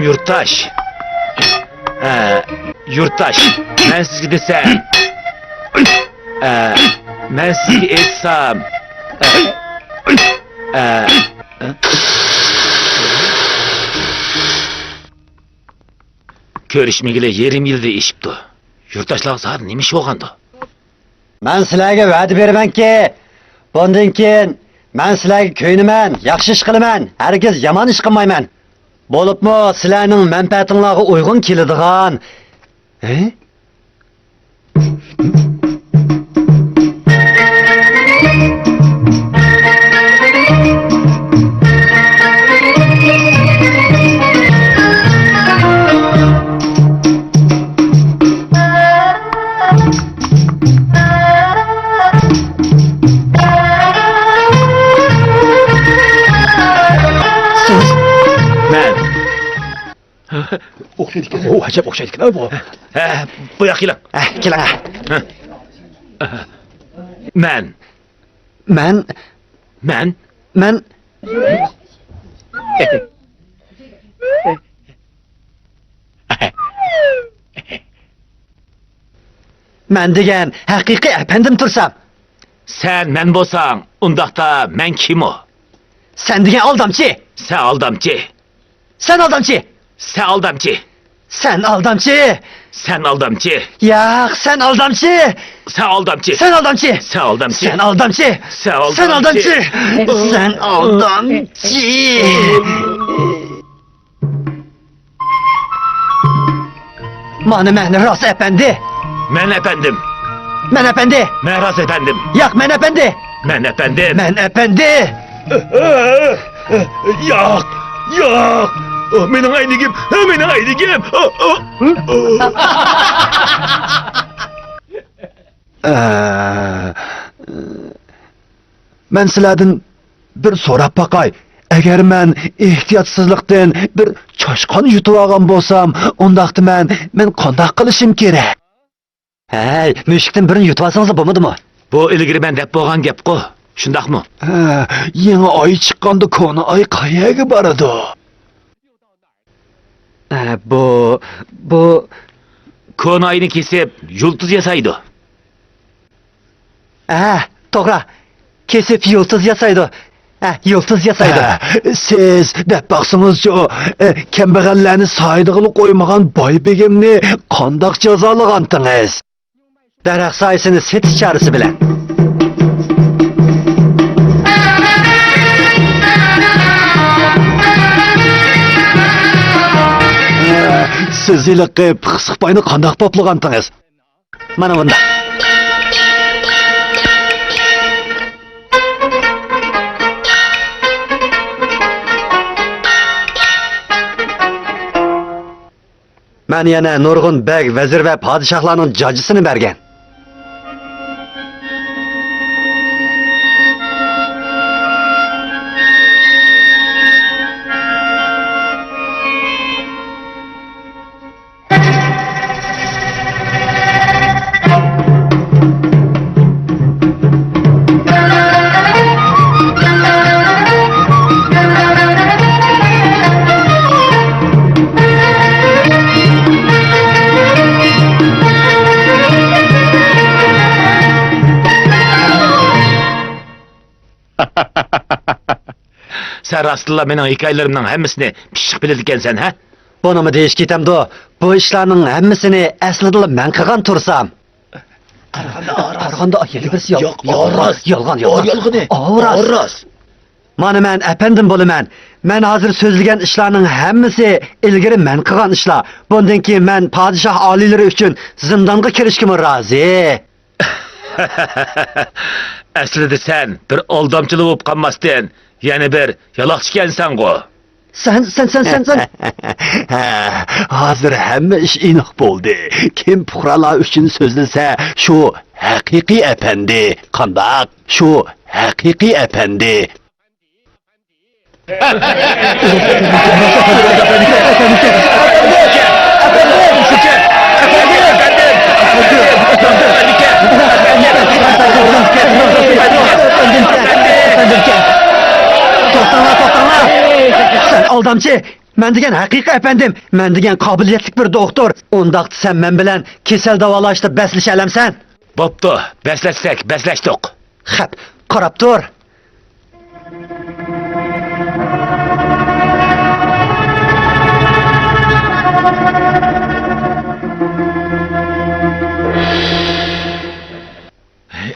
Yurtdosh. Yurtdosh, men sizga desam, men sizga aytsam, ko'rishmagili yarim yilda eshibdi. Yurtdoshlar zar nima ish bo'lgandi? Men sizlarga va'da beramanki, bundan keyin men sizlarga ko'ynaman, yaxshi ish qilaman, hargiz yomon ish qilmayman. Bo'libmi sizlarning manfaatingizga uyg'un keladigan. O acayip okşaydı ki bu. Bu yak ilan. Keling. Men. Men Men degan haqiqiy apandim tursam. Sen men bo'lsang, undaqda men kim o? Sen degan aldamchi. Sen aldamchi. Sen aldamchi. Sen aldamchi. Sen aldamchi. Sen aldamchi. Yo'q, sen aldamchi. Sen aldamchi. Sen aldamchi. Sen aldamchi. Sen aldamchi. Sen aldamchi. Sen aldamchi. Sen aldamchi. Mana men rost efendi. Men efendim. Men efendi. Men ras efendim. Yo'q, men efendi. Men efendim. Men efendi. Yok. Yok. Mening ayligim. Mening ayligim. Men sizlardan bir so'rab baqay. Agar men ehtiyotsizlikdan bir choshqon yutib olgan bo'lsam, undaqda men qanday qilishim kerak? Hey, mushukdan birini yutib olsangiz bo'lmadimi? Bu ilgari men deb bo'lgan gap-ku. Shundaqmi? Yangi oy chiqqanda koni oy qayerga boradi? Bu Konayını kesip yıldız yasaydı. to'g'ri. Kesib yulduz yasaydi. Yulduz yasaydi. Siz deb baqsingizchi, kambag'allarni saydig'ini qo'ymagan boy begimni qandoq jazolagantingiz? Daraxt soyasini setish charisi bilan. Siz iliqib qisqiqbayni qandoq poplagantingiz? Mana bunda. Men yana nurg'un beg, vazir va podshohlarning jojisini bergan. Sen rastlıla benim hikayelerimden hemmisini pişik bilirken sen ha? Bunu mu deyish ketamdi? Bu ishlarning hammasini aslida men qilgan tursam. Qaraganda ayeli birisi yo'q. Yolg'on. Oras. Mana men apandim bo'laman. Men hozir so'zlagan ishlarning hammasi ilgari men qilgan ishlar. Bundan keyin men podshoh oliylari uchun zindonga kirishga rozi. Aslida sen bir aldamçılık olup kalmazsın. Yani bir yalakçıkensen o. Sen. Hozir hamma ish aniq bo'ldi. Kim fuqarolar uchun so'zlasa, shu haqiqiy efendi. Qandoq? Shu haqiqiy efendi. To'xtanglar. Sen aldamchi. Men degan haqiqiy efendim. Men degan qobiliyatli bir doktor. Undaqda sen men bilan kasal davolashda beslashalamsan. Boptu, besleştik. Xap, qarab tur.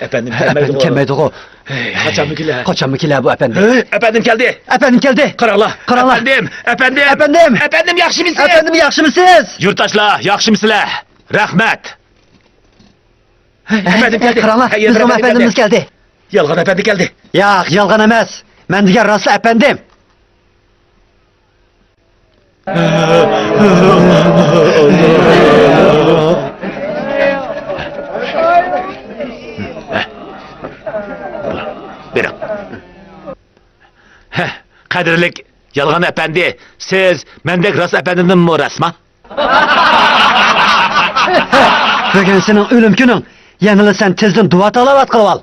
Efendim Kelmeydi o. Kaçan mı bu efendim? Efendim geldi. Efendim geldi. Karala. Karala. Efendim yaxşı mısınız? Efendim yaxşı mısınız? Yurttaşlar yaxşı mısınız? Rahmet. Efendim geldi. Karala. Bizim efendimiz geldi. Yalgan efendi geldi. Yo'q, yolg'on emas. Men degan rostli efendim. Buyurun. Kadirlik Yalgan efendi, siz mendek rast efendinin mi resma? Bugün senin ölüm günün. Yanılı sen tezden dua talavat kılıp al.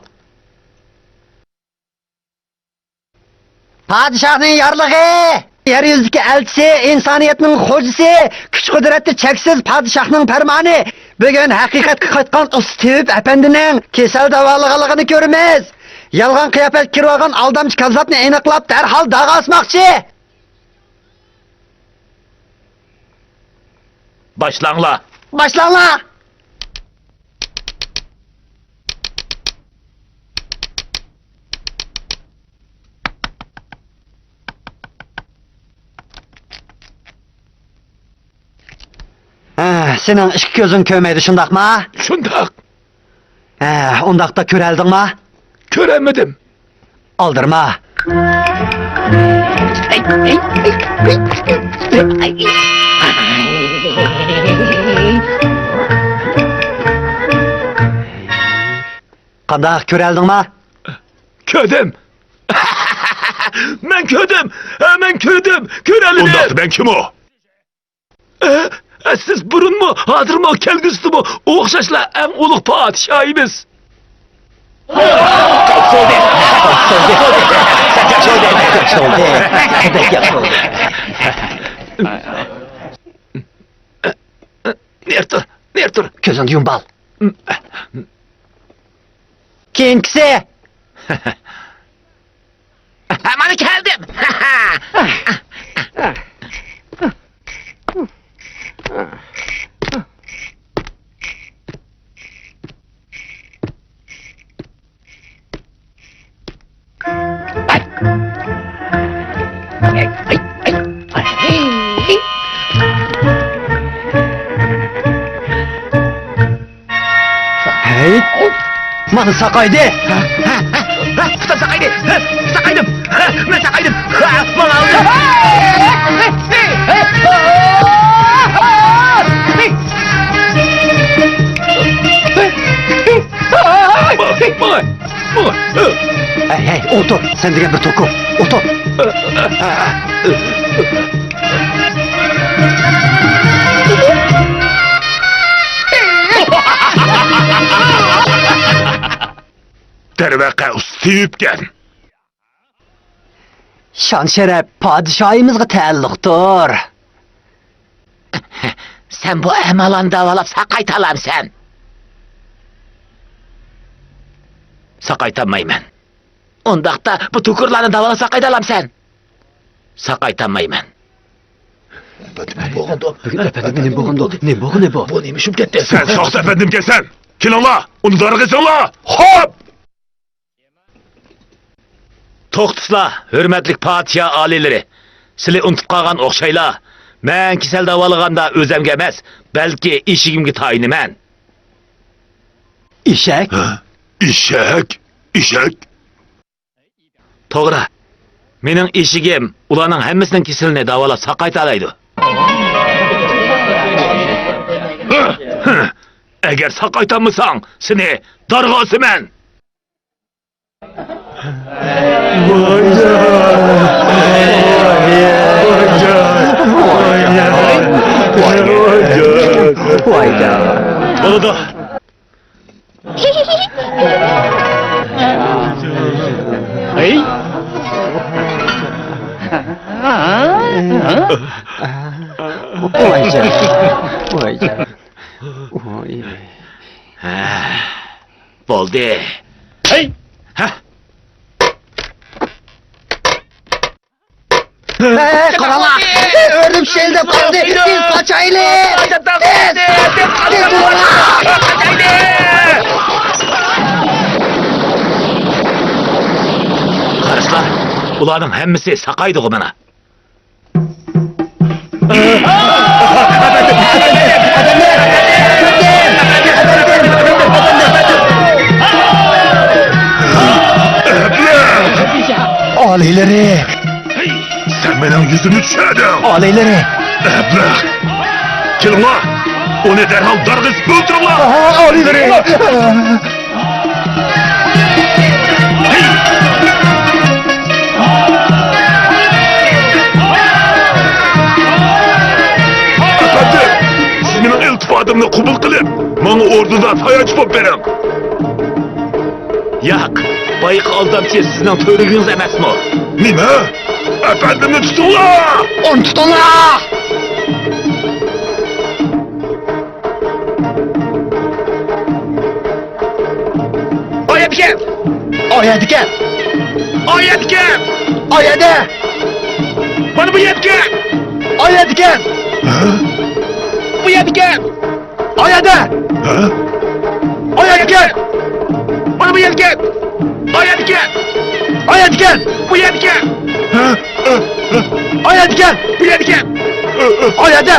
Padişahın yarlığı, yeryüzündeki elçisi, insaniyetin hocisi, güç kudreti çeksiz padişahın fermanı. Bugün hakikatki qaytkan Steve efendinin kesel davalığını görmez. Yalgan kıyafet kirvagan aldamcı kazatını eniqlap derhal dağa asmakçı. Başlanla. Başlanla. Senin iki gözün köymeydi şundak mı? Şundak. Ondakta köreldin mi? Göremedim. Aldırma. Kandak köreldin mi? Ködüm. Ben ködüm. Hemen ködüm. Körelim. Ondan ben kim o? Siz burun mu? Hadır mı? Kelgüstü mü? Oğuşaşla en uluk padişahimiz. Nertur? Gözünü yum bal. Kingsi. Hemen geldim. Hey. Mana sakaydı. Sakaydı. Sakaydım. Ben sakaydım. Bana aldı. Hey, otur. Sen de bir toku. Otur. Dervaka üstüyüpken. Şan şeref padişahımızga təalluqdur. Sen bu emalan davalap sakaytalam sen. Sakaytanmayman. Ondaqda bu tukurlarını davala sakaytalam sen. Sakaytanmayman. Efendim ne boğundu? Ne boğu ne bu? Bu neymişim gitti? Sen şahs efendim gelsen. Kilonla, onu dargısınla. Hop! Toxtusla, hürmetlik padişah alileri. Sili unutup qalğan oxşayla. Mən kisel davalığanda özəmge emas, bəlkə işigimge tayini mən. İşek? İşek? İşek? Toğra. Mening işigim ularning hammasining kisilini davolab saqaytalaydi. Agar saqaytamısang, seni darg'osiman. Bo'ldi. Hey. Vay canına. Vay canına. Vay. Bo'ldi. Hey. Karala! Ördüm şeyde kaldı. Siz paçaylı! Qarışlar, ularning hammasi saqaydi mana. Alileri! Sen benim yüzümü düşürdün. Alileri! Bırak. Gelin la. Onu derhal dargız öldürün la. Alileri! Efendim. adımni qabul qilib, menga o'rnida tayanch bo'lib bering. Yo'q, boyiq aldamchi sizning to'rigingiz emasmi? Nima? Efendimni tutinglar! Onu tutunlar! Oyatgan! Oyadigan! Oyatgan! Oyadi! Mana bu yetgan! Oyadigan! Bu yetgan! Oyadi! Oyadigan! Mana bu yetgan! Oyatgan! Oyadigan! Bu yetgan! Oyadigan! Bu yetgan! Oyadi!